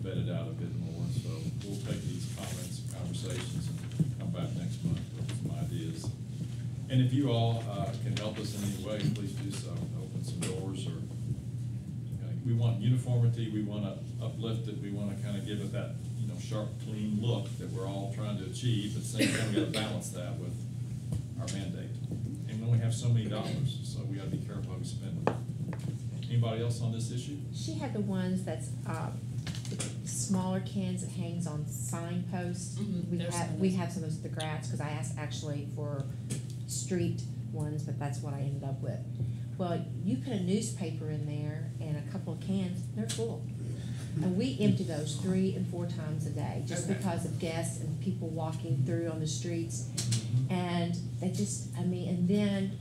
vet it out a bit more. So we'll take these comments, conversations, and come back next month with some ideas. And if you all can help us in any way, please do so. Open some doors, or we want uniformity, we want to uplift it, we want to kind of give it that sharp, clean look that we're all trying to achieve. But at the same time, we got to balance that with our mandate. And we only have so many dollars, so we got to be careful how we spend it. Anybody else on this issue? She had the ones that's the smaller cans that hangs on signposts. We have some of those at the Gratz, because I asked actually for street ones, but that's what I ended up with. Well, you put a newspaper in there and a couple of cans, they're full. And we empty those 3 and 4 times a day, just because of guests and people walking through on the streets. And they just, and then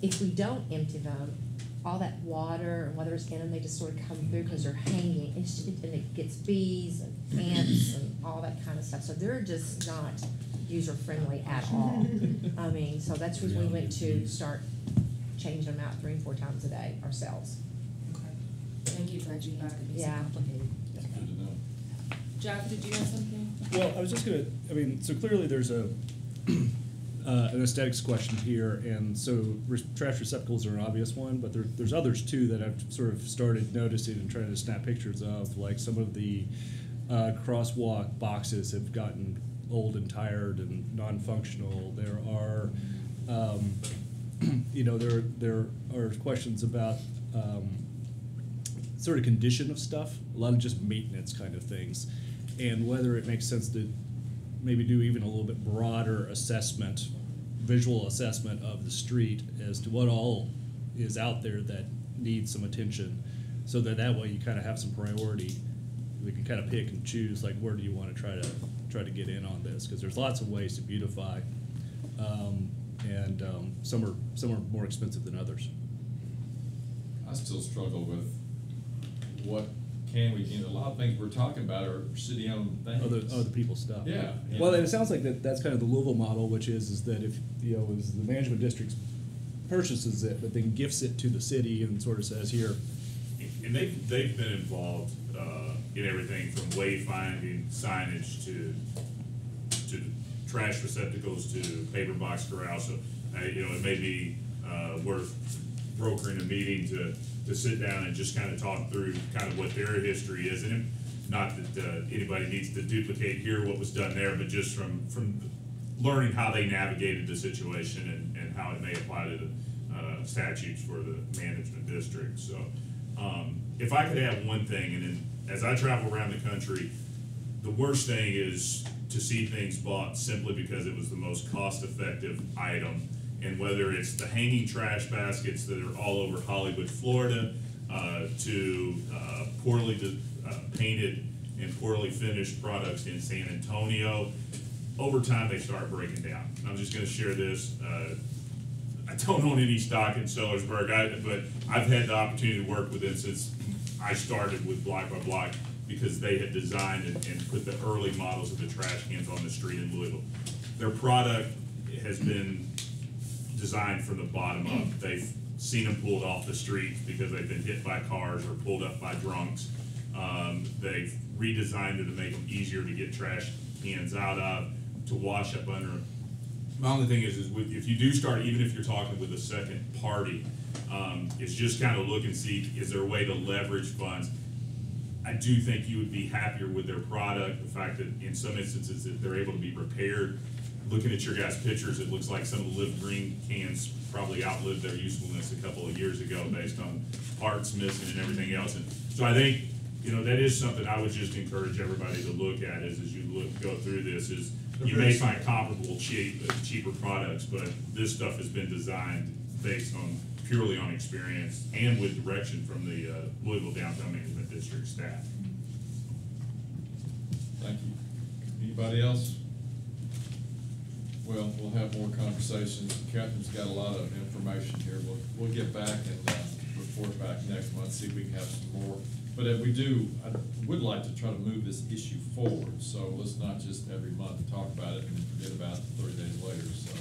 if we don't empty them, all that water and whether it's in them, they just sort of come through because they're hanging. And it gets bees and ants and all that kind of stuff. So they're just not user-friendly at all. So that's when we went to start changing them out 3 and 4 times a day ourselves. Thank you for that feedback. Yeah. Complicated. That's good to know. Jeff, did you have something? Well, I was just gonna, so clearly there's an aesthetics question here, and so trash receptacles are an obvious one, but there's others too that I've sort of started noticing and trying to snap pictures of, like some of the crosswalk boxes have gotten old and tired and non-functional. There are, there are questions about sort of condition of stuff, a lot of just maintenance kind of things, and whether it makes sense to maybe do even a little bit broader assessment, visual assessment of the street as to what all is out there that needs some attention, so that way you kind of have some priority. We can kind of pick and choose, like, where do you want to try to get in on this, because there's lots of ways to beautify, and some are more expensive than others. I still struggle with what can we, a lot of things we're talking about are city-owned things. Other people's stuff. Yeah. Well, and it sounds like that's kind of the Louisville model, which is that if, as the management district purchases it, but then gifts it to the city and sort of says, here. And they've been involved in everything from wayfinding, signage to trash receptacles to paper box corrals. So, it may be worth brokering a meeting to sit down and just kind of talk through kind of what their history is. And not that anybody needs to duplicate here what was done there, but just from learning how they navigated the situation and how it may apply to the statutes for the management district. So if I could have one thing, and then as I travel around the country, the worst thing is to see things bought simply because it was the most cost-effective item. And whether it's the hanging trash baskets that are all over Hollywood, Florida, to poorly painted and poorly finished products in San Antonio, over time they start breaking down. I'm just going to share this. I don't own any stock in Sellersburg, but I've had the opportunity to work with them since I started with Block by Block, because they had designed and put the early models of the trash cans on the street in Louisville. Their product has been designed from the bottom up. They've seen them pulled off the streets because they've been hit by cars or pulled up by drunks. They've redesigned it to make them easier to get trash cans out of, to wash up under them. My only thing is if you do start, even if you're talking with a second party, it's just kind of look and see, is there a way to leverage funds? I do think you would be happier with their product, the fact that in some instances that they're able to be repaired. Looking at your guys' pictures, it looks like some of the Live Green cans probably outlived their usefulness a couple of years ago based on parts missing and everything else. And so I think, that is something I would just encourage everybody to look at as you go through this, is you may find comparable cheaper products, but this stuff has been designed based on purely on experience and with direction from the Louisville Downtown Management District staff. Thank you. Anybody else? Well, we'll have more conversations. Catherine's got a lot of information here. We'll get back and report back next month, see if we can have some more. But if we do, I would like to try to move this issue forward. So let's not just every month talk about it and forget about it 30 days later. So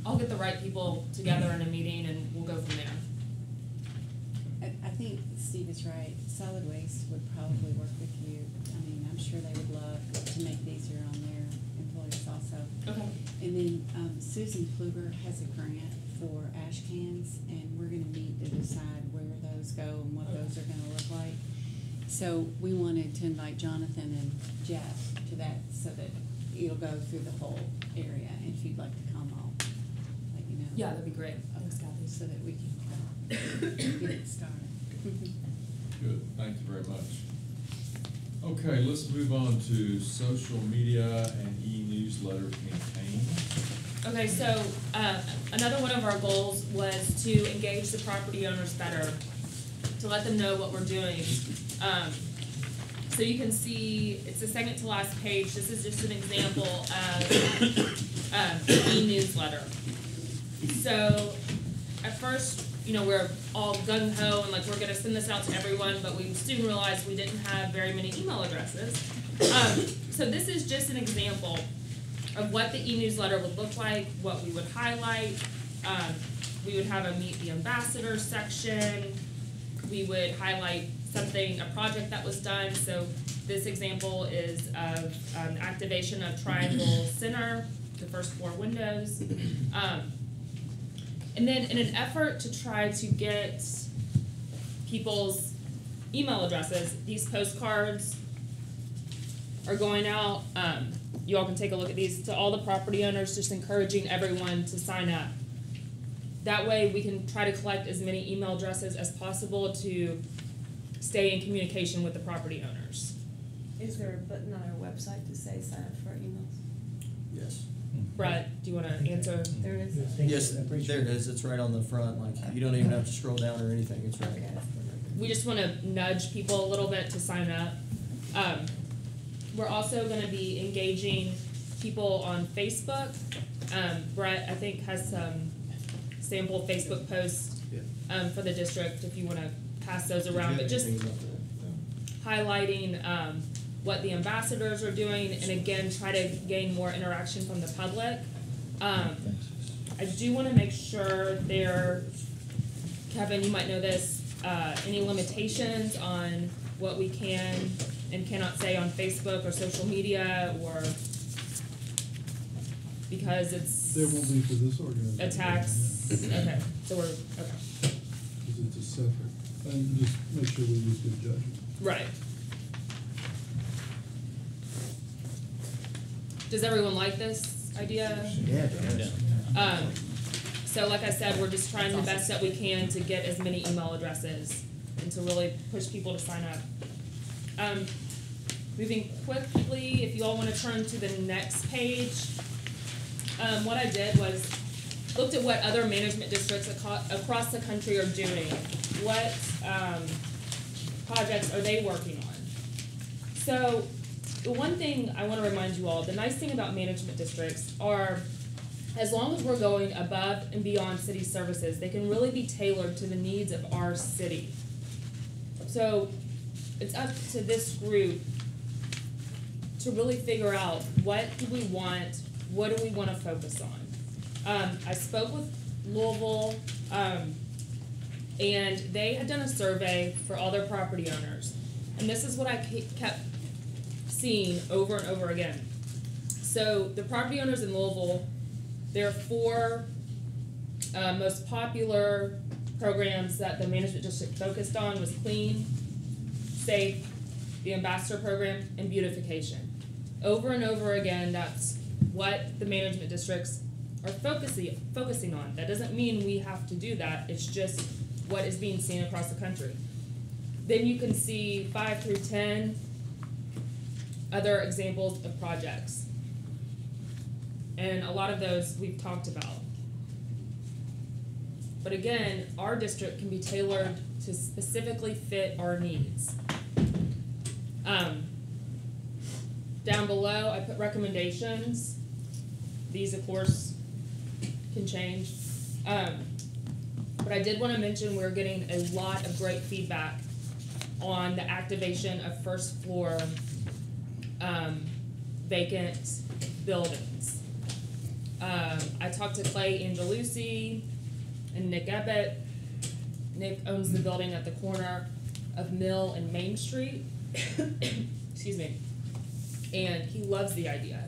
I'll get the right people together in a meeting and we'll go from there. I think Steve is right. Solid Waste would probably work with you. I mean, I'm sure they would love to make it easier on their employees also. Okay. And then Susan Kluger has a grant for ash cans, and we're gonna meet to decide where those go and what those are gonna look like. So we wanted to invite Jonathan and Jeff to that so that it'll go through the whole area. And if you'd like to come, I'll let you know. Yeah, that'd be great. Thanks, Kathy. So that we can get it started. good. Thank you very much. Okay, let's move on to social media and e-newsletter campaign. Okay, so another one of our goals was to engage the property owners better, to let them know what we're doing. So you can see, it's the second to last page. This is just an example of e-newsletter. So at first, we're all gung-ho and like we're gonna send this out to everyone, but we soon realized we didn't have very many email addresses. So this is just an example of what the e-newsletter would look like, what we would highlight. We would have a Meet the Ambassador section. We would highlight a project that was done. So this example is of activation of Triangle Center, the first 4 windows. And then in an effort to try to get people's email addresses, these postcards are going out. You all can take a look at these to all the property owners, just encouraging everyone to sign up. That way we can try to collect as many email addresses as possible to stay in communication with the property owners. Is there a button on our website to say sign up for our emails? Yes. Brett, do you want to answer? There is. Yes, there it is. It's right on the front. Like you don't even have to scroll down or anything. It's right. We just want to nudge people a little bit to sign up. We're also going to be engaging people on Facebook. Brett, I think, has some sample Facebook posts for the district if you want to pass those around. But just highlighting what the ambassadors are doing, and again, try to gain more interaction from the public. I do want to make sure Kevin, you might know this, any limitations on what we can and cannot say on Facebook or social media, or because it's There won't be for this organization. attacks. Okay, so we're okay. Because it's a separate, and just make sure we use good judgment. Right. Does everyone like this idea? Yeah. So like I said, we're just trying the best that we can to get as many email addresses and to really push people to sign up. Moving quickly, if you all want to turn to the next page, what I did was looked at what other management districts across the country are doing. What projects are they working on? So the one thing I want to remind you all, the nice thing about management districts are as long as we're going above and beyond city services, they can really be tailored to the needs of our city. So it's up to this group to really figure out what do we want, what do we want to focus on. I spoke with Louisville, and they had done a survey for all their property owners. And this is what I kept seeing over and over again. So the property owners in Louisville, their 4 most popular programs that the management district focused on was clean, safe, the ambassador program, and beautification. Over and over again, that's what the management districts are focusing on. That doesn't mean we have to do that. It's just what is being seen across the country. Then you can see 5 through 10 other examples of projects. And a lot of those we've talked about. But again, our district can be tailored to specifically fit our needs. Down below, I put recommendations. These, of course, can change. But I did want to mention we're getting a lot of great feedback on the activation of first floor vacant buildings. I talked to Clay Angelucci and Nick Ebbett. Nick owns the building at the corner of Mill and Main Street. Excuse me. And he loves the idea.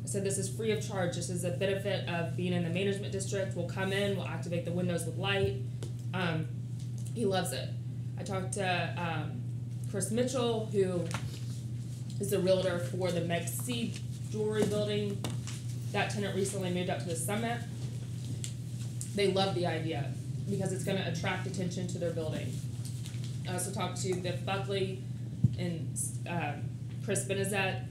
I said this is free of charge. This is a benefit of being in the management district. We'll come in, we'll activate the windows with light. He loves it. I talked to Chris Mitchell, who is the realtor for the Meg C jewelry building. That tenant recently moved up to the Summit. They love the idea because it's going to attract attention to their building. I also talked to Biff Buckley and Chris Benezet.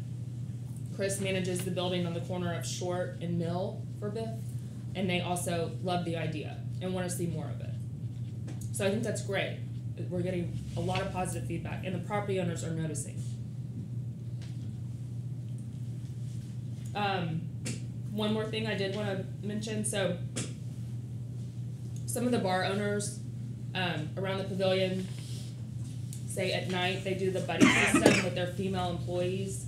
Chris manages the building on the corner of Short and Mill for Biff, and they also love the idea and want to see more of it. So I think that's great. We're getting a lot of positive feedback, and the property owners are noticing. One more thing I did want to mention. So some of the bar owners around the pavilion say at night they do the buddy system with their female employees.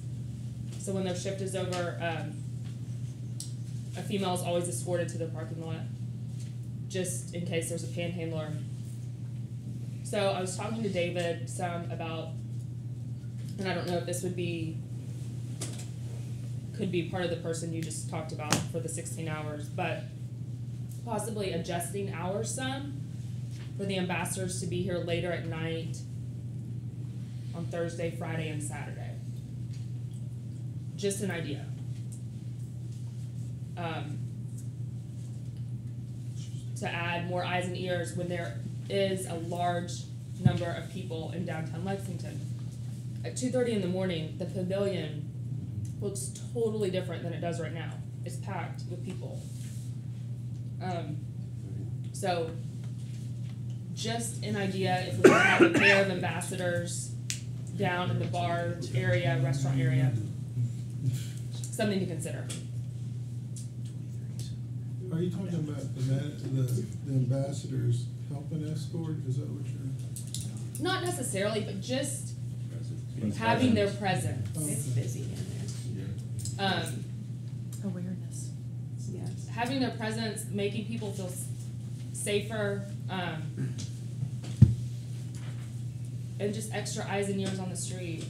So when their shift is over, a female is always escorted to the parking lot, just in case there's a panhandler. So I was talking to David some about, and I don't know if this could be part of the person you just talked about for the 16 hours, but possibly adjusting hours some for the ambassadors to be here later at night on Thursday, Friday, and Saturday. Just an idea. To add more eyes and ears when there is a large number of people in downtown Lexington. At 2:30 in the morning, the pavilion looks totally different than it does right now. It's packed with people. So just an idea if we could have a pair of ambassadors down in the bar area, restaurant area. Something to consider. Are you talking about the ambassadors helping escort? Is that what you're? Not necessarily, but just having their presence. It's busy in there. Awareness. Yes. Having their presence, making people feel safer, and just extra eyes and ears on the street.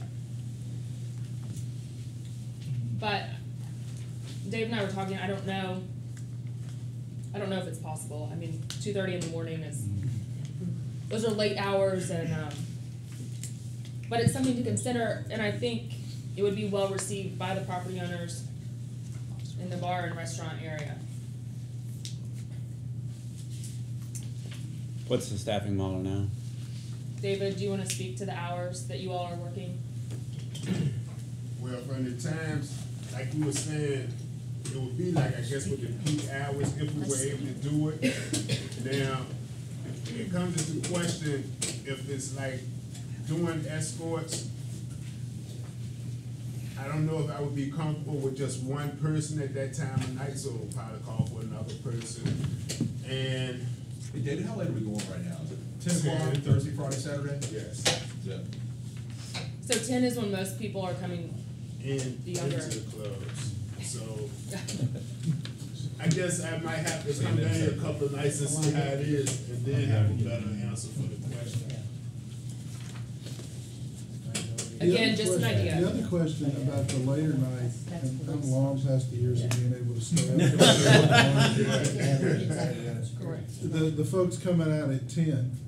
But Dave and I were talking, I don't know if it's possible. I mean, 2:30 in the morning those are late hours, and but it's something to consider, and I think it would be well received by the property owners in the bar and restaurant area. What's the staffing model now? David, do you want to speak to the hours that you all are working? Well, from the times, like you were saying, it would be like, I guess, with the peak hours, if we were able to do it. Now, it comes into question if it's like doing escorts. I don't know if I would be comfortable with just one person at that time of night, so we'll probably call for another person. And Hey, David, how late are we going right now? Is it 10 o'clock, Thursday, Friday, Saturday? yes, Yeah. So 10 is when most people are coming. into The younger. the clubs. So I guess I might have to come down here a couple of nights and see how it is, and then have a better answer for the question. Again, just an idea. The other question about the later night, and I'm long past the years of being able to stay up. The folks coming out at 10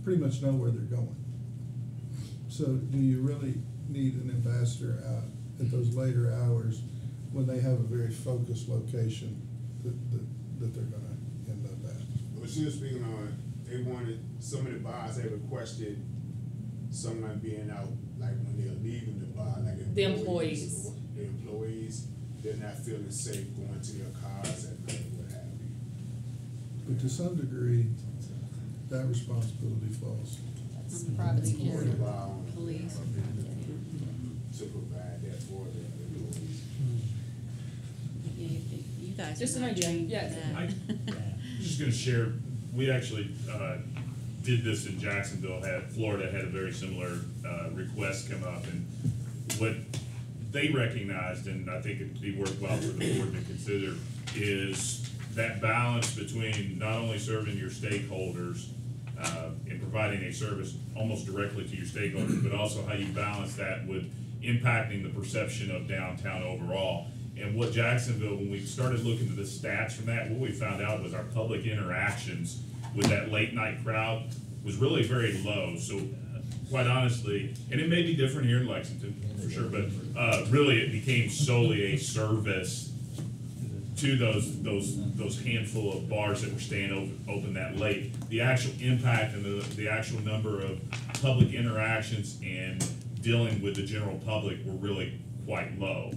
pretty much know where they're going. So do you really need an ambassador out at those later hours when they have a very focused location that they're gonna end up at? Well, she was speaking on, they wanted, some of the bars, they requested someone being out, like when they're leaving the bar, like The employees. The employees, they're not feeling safe going to their cars at night, what have you. But to some degree, that responsibility falls. That's private Or the bar owner. Police. To provide that for their employees. Yeah, you guys. Just are an not idea, trained yes. in that. I'm just gonna share, we actually, did this in Jacksonville, Florida had a very similar, request come up, and what they recognized, and I think it'd be worthwhile for the board to consider, is that balance between not only serving your stakeholders, and providing a service almost directly to your stakeholders, but also how you balance that with impacting the perception of downtown overall. And what Jacksonville, when we started looking at the stats from that, what we found out was our public interactions with that late night crowd was really very low. So quite honestly, and it may be different here in Lexington for sure, but really it became solely a service to those handful of bars that were staying open that late. The actual impact and the actual number of public interactions and dealing with the general public were really quite low.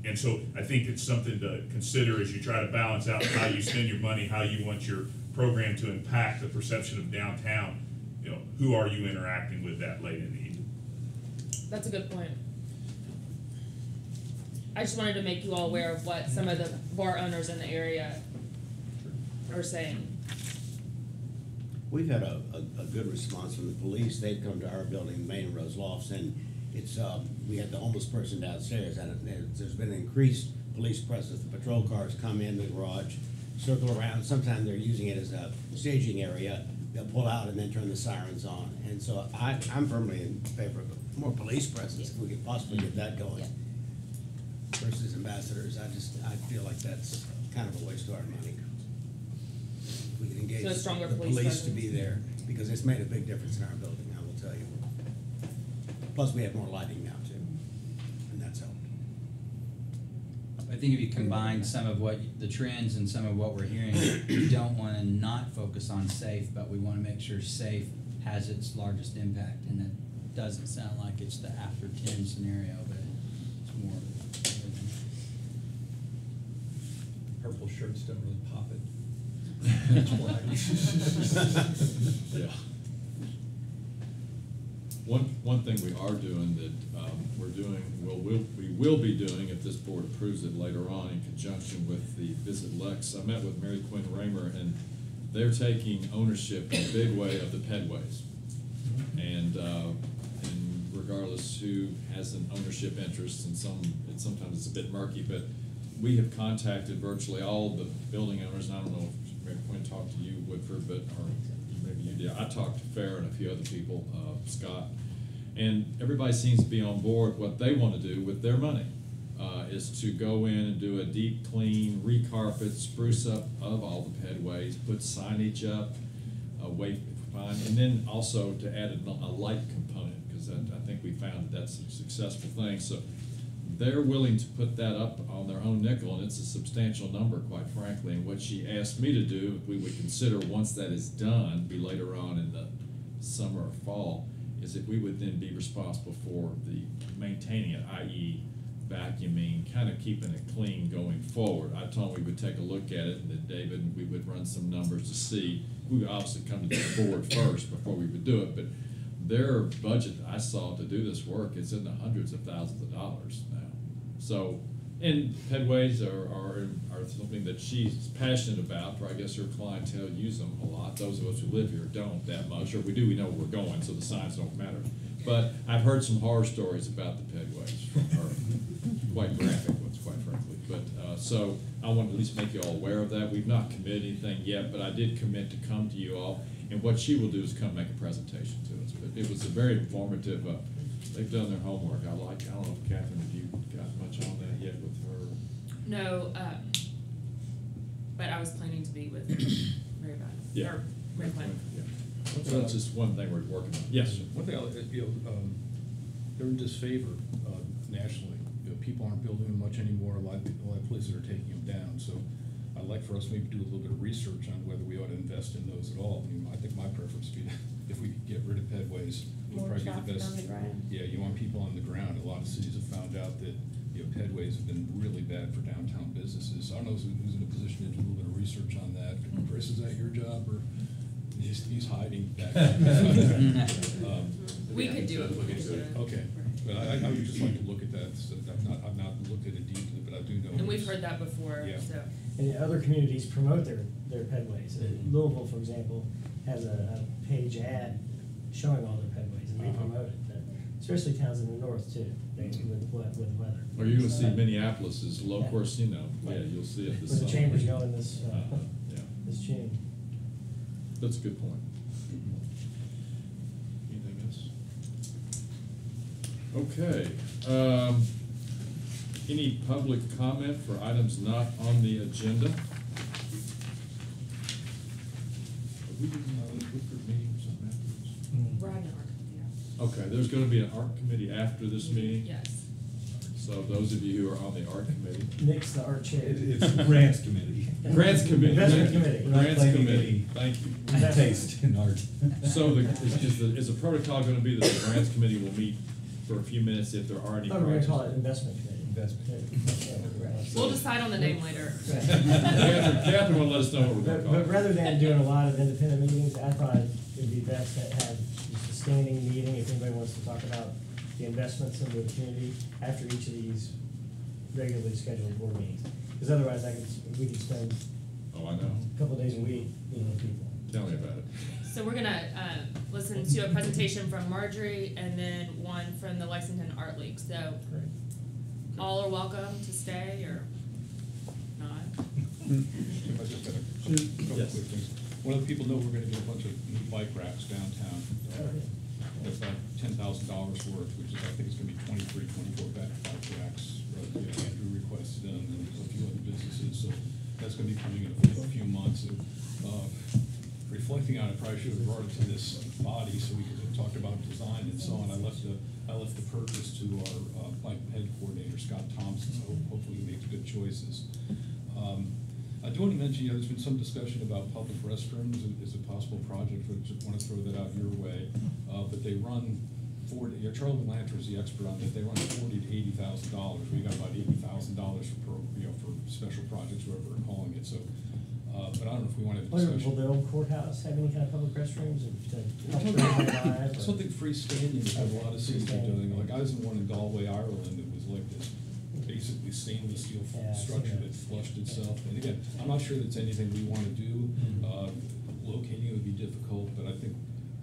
And so I think it's something to consider as you try to balance out how you spend your money, how you want your program to impact the perception of downtown. You know, who are you interacting with that late in the evening? That's a good point. I just wanted to make you all aware of what some of the bar owners in the area are saying. We've had a good response from the police. They've come to our building, Main and Rose Lofts, and it's, we had the homeless person downstairs, and there's been increased police presence. The patrol cars come in the garage, circle around. Sometimes they're using it as a staging area. They'll pull out and then turn the sirens on. And so I'm firmly in favor of more police presence if we could possibly get that going. Versus ambassadors, I feel like that's kind of a waste of our money. We can engage So a stronger the police police to presence. be there, because it's made a big difference in our building, I will tell you. Plus, we have more lighting now too, and that's helped. I think if you combine some of what, the trends and some of what we're hearing, we don't wanna not focus on safe, but we wanna make sure safe has its largest impact, and it doesn't sound like it's the after 10 scenario, but it's more. Purple shirts don't really pop it. Yeah. One thing we are doing that we will be doing if this board approves it later on in conjunction with the Visit Lex. I met with Mary Quinn Raymer, and they're taking ownership in a big way of the pedways. And regardless who has an ownership interest, and sometimes it's a bit murky, but we have contacted virtually all the building owners, and I don't know if Mary Quinn talked to you, Woodford, or maybe you did. I talked to Farrah and a few other people, Scott, and everybody seems to be on board. What they want to do with their money is to go in and do a deep clean, recarpet, spruce up of all the pedways, put signage up, and then also to add a light component, because I think we found that's a successful thing. So they're willing to put that up on their own nickel, and it's a substantial number, quite frankly. And what she asked me to do, if we would consider once that is done, be later on in the summer or fall, is that we would then be responsible for the maintaining it, i.e. vacuuming, kind of keeping it clean going forward. I told him we would take a look at it, and that David, we would run some numbers to see. We would obviously come to the board first before we would do it, but their budget I saw to do this work is in the hundreds of thousands of dollars now. So, and pedways are something that she's passionate about, or I guess her clientele use them a lot. Those of us who live here don't that much, or we know where we're going, so the signs don't matter. But I've heard some horror stories about the pedways from her, quite graphic ones, quite frankly. But, so I want to at least make you all aware of that. We've not committed anything yet, but I did commit to come to you all, and what she will do is come make a presentation to us. But it was a very informative, they've done their homework. I don't know if Catherine, have you got much on that yet with her? No, but I was planning to be with Mary Beth. Yeah. Or Mary Glenn. Yeah. So that's just one thing we're working on. Yes, sir. One thing, they're in disfavor nationally. People aren't building them much anymore. A lot of places are taking them down. So I'd like for us maybe to do a little bit of research on whether we ought to invest in those at all. I mean, I think my preference would be if we could get rid of pedways, would probably be the best. Yeah, you want people on the ground. A lot of cities have found out that pedways have been really bad for downtown businesses. I don't know who's in a position to do a little bit of research on that. Chris, is that your job, or he's hiding back? We could do it. Okay, but I would just like to look at that. So I've not looked at it deeply, but I do know. And we've heard that before. Yeah. So. And other communities promote their pedways. Louisville, for example, has a page ad showing all their pedways, and they promote it. Especially towns in the north too, with weather. Or you're gonna see Minneapolis is low, of course, yeah, you'll see it this Where summer. the chamber's going this, Yeah. this June. That's a good point. Anything else? Okay. Any public comment for items not on the agenda? Are we doing a Woodford meeting or something afterwards? We're having an art committee. Okay, there's gonna be an art committee after this meeting? Yes. So those of you who are on the art committee. Nick's the art chair. It's the grants committee. Grants committee. Investment committee. Grants committee, thank you. Taste in art. So is the protocol gonna be that the grants committee will meet for a few minutes if there are any I thought we were projects? gonna call it investment committee. We'll decide on the name later. Catherine will let us know what we're gonna call it. But rather than doing a lot of independent meetings, I thought it'd be best to have just a standing meeting, if anybody wants to talk about the investments in the community after each of these regularly scheduled board meetings. Because otherwise, we could spend Oh, I know. a couple of days a week meeting with people. Tell me about it. So we're gonna listen to a presentation from Marjorie and then one from the Lexington Art League. So all are welcome to stay or not. I just got a couple quick things. One of the people know we're gonna get a bunch of new bike racks downtown. That's about $10,000 worth, which is, I think it's gonna be 24 bike racks. Andrew requested them, and there's a few other businesses, so that's gonna be coming in a few months. Reflecting on it, probably should have brought it to this body so we could have talked about design and so on. I left the purpose to our bike head coordinator, Scott Thompson, so hopefully he makes good choices. I do want to mention, there's been some discussion about public restrooms as a possible project, I just want to throw that out your way. But they run Charlie Lanter is the expert on that. They run $40,000 to $80,000. We got about $80,000 for special projects, whatever we're calling it. So, but I don't know if we want to have a discussion. Will the old courthouse have any kind of public restrooms? Something freestanding that a lot of cities are doing. Like I was in one in Galway, Ireland, that was like this basically stainless steel structure that flushed itself. And again, I'm not sure that's anything we want to do. Locating it would be difficult, but I think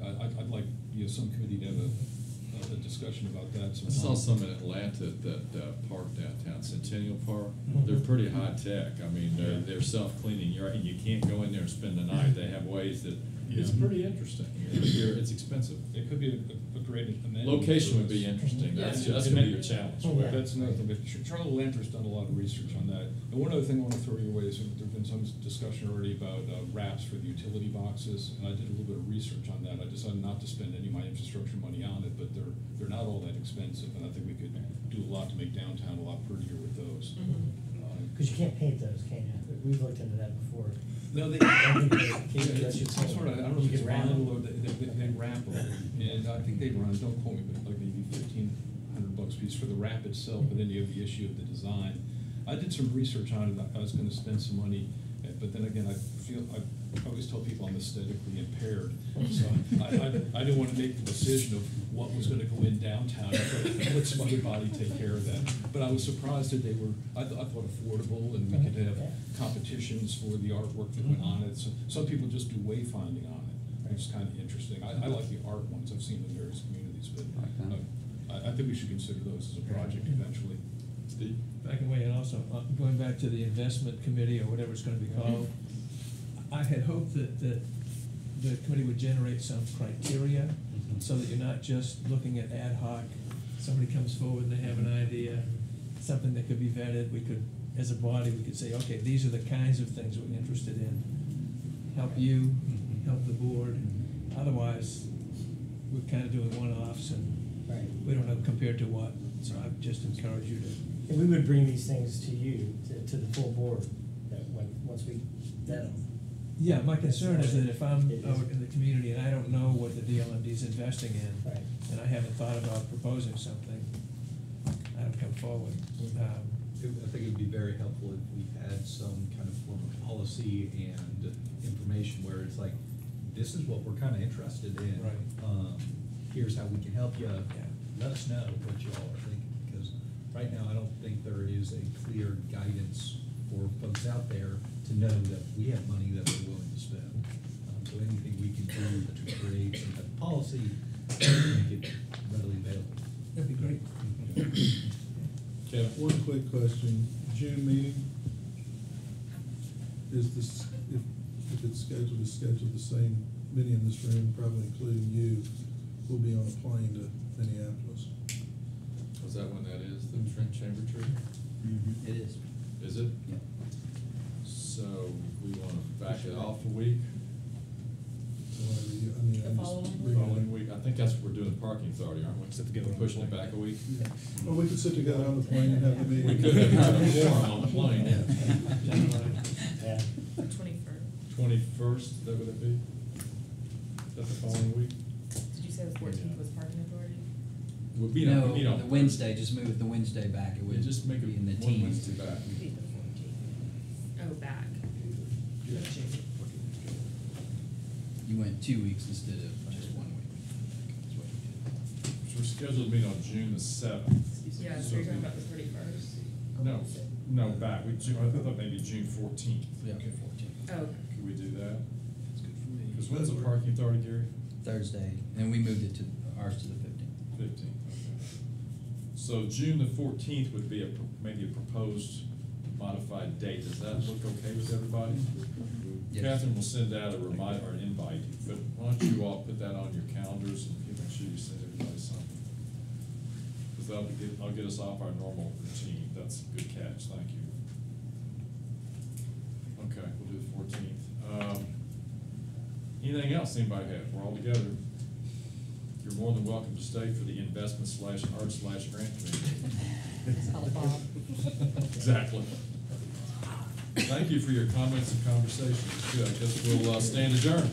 I'd like some committee to have a discussion about that. I saw some in Atlanta that park downtown, Centennial Park. They're pretty high tech. I mean, they're self-cleaning. You can't go in there and spend the night. They have ways that it's pretty interesting. It's expensive. It could be a great amenity. Location would be interesting. That's gonna be your challenge. That's another thing. But Charlie Lanter's done a lot of research on that. And one other thing I want to throw your way is there's been some discussion already about wraps for the utility boxes, and I did a little bit of research on that. I decided not to spend any of my infrastructure money on it, but they're not all that expensive, and I think we could do a lot to make downtown a lot prettier with those. Because you can't paint those, can you? We've looked into that before. No, they. It's some sort of, I don't know if it's vinyl or they wrap them, and I think they run. Don't quote me, but like maybe $1,500 a piece for the wrap itself. But then you have the issue of the design. I did some research on it. I was going to spend some money, But then again, I always tell people I'm aesthetically impaired, so I didn't want to make the decision of what was gonna go in downtown. I thought, let some other body take care of that. But I was surprised that they were, I thought affordable, and we could have competitions for the artwork that went on it. So some people just do wayfinding on it, which is kind of interesting. I like the art ones, I've seen in various communities, but I think we should consider those as a project eventually. Steve? If I can weigh in also, going back to the investment committee or whatever it's gonna be called, I had hoped that the committee would generate some criteria, so that you're not just looking at ad hoc, somebody comes forward and they have an idea, something that could be vetted, we could, as a body, we could say, okay, these are the kinds of things we're interested in. Help you, help the board, otherwise, we're kind of doing one-offs and we don't know compared to what, so I just encourage you to. And we would bring these things to you, to the full board, that once we vet them. Yeah, my concern is that if I'm out in the community and I don't know what the DLMD is investing in, and I haven't thought about proposing something, I don't come forward. I think it would be very helpful if we had some kind of form of policy and information where it's like, this is what we're kind of interested in. Right. Here's how we can help you. Let us know what you all are thinking, because right now I don't think there is a clear guidance for folks out there to know that we have money that we're willing to spend. So anything we can do to create some type of policy to make it readily available. That'd be great. Okay, one quick question, June meeting, is this, if it's scheduled, the same, many in this room, probably including you, will be on a plane to Minneapolis. Was that when that is, the Trent Chamber trip? It is. Is it? Yep. So we wanna back it off a week? Following week, I think that's what we're doing parking authority, aren't we? We're pushing it back a week? Well, we could sit together on the plane and have the meeting. We could have a forum on the plane. Yeah. 21st. 21st, is that what it'd be? Is that the following week? Did you say the 14th was parking authority? We'll be No, on, we meet on the Wednesday, just move the Wednesday back, it would just make it be in the one teens. Wednesday back. Be the 14th. Oh, back. You went 2 weeks instead of just 1 week. So we're scheduled to meet on June the 7th. Yeah, so you're talking about the 31st? No, back, I thought maybe June 14th. Yeah, okay, 14. Oh, okay. Could we do that? That's good for me. Because when's the parking authority, Gary? Thursday, and we moved it to ours to the 15th. 15th, okay. So June the 14th would be maybe a proposed modified date. Does that look okay with everybody? Yes. Catherine will send out a reminder or an invite, but why don't you all put that on your calendars and make sure you send everybody something? Because I'll get us off our normal routine. That's a good catch, thank you. Okay, we'll do the 14th. Anything else anybody have? We're all together. You're more than welcome to stay for the investment/art/grant committee. Exactly. Thank you for your comments and conversations. Good. I guess we'll stand adjourned.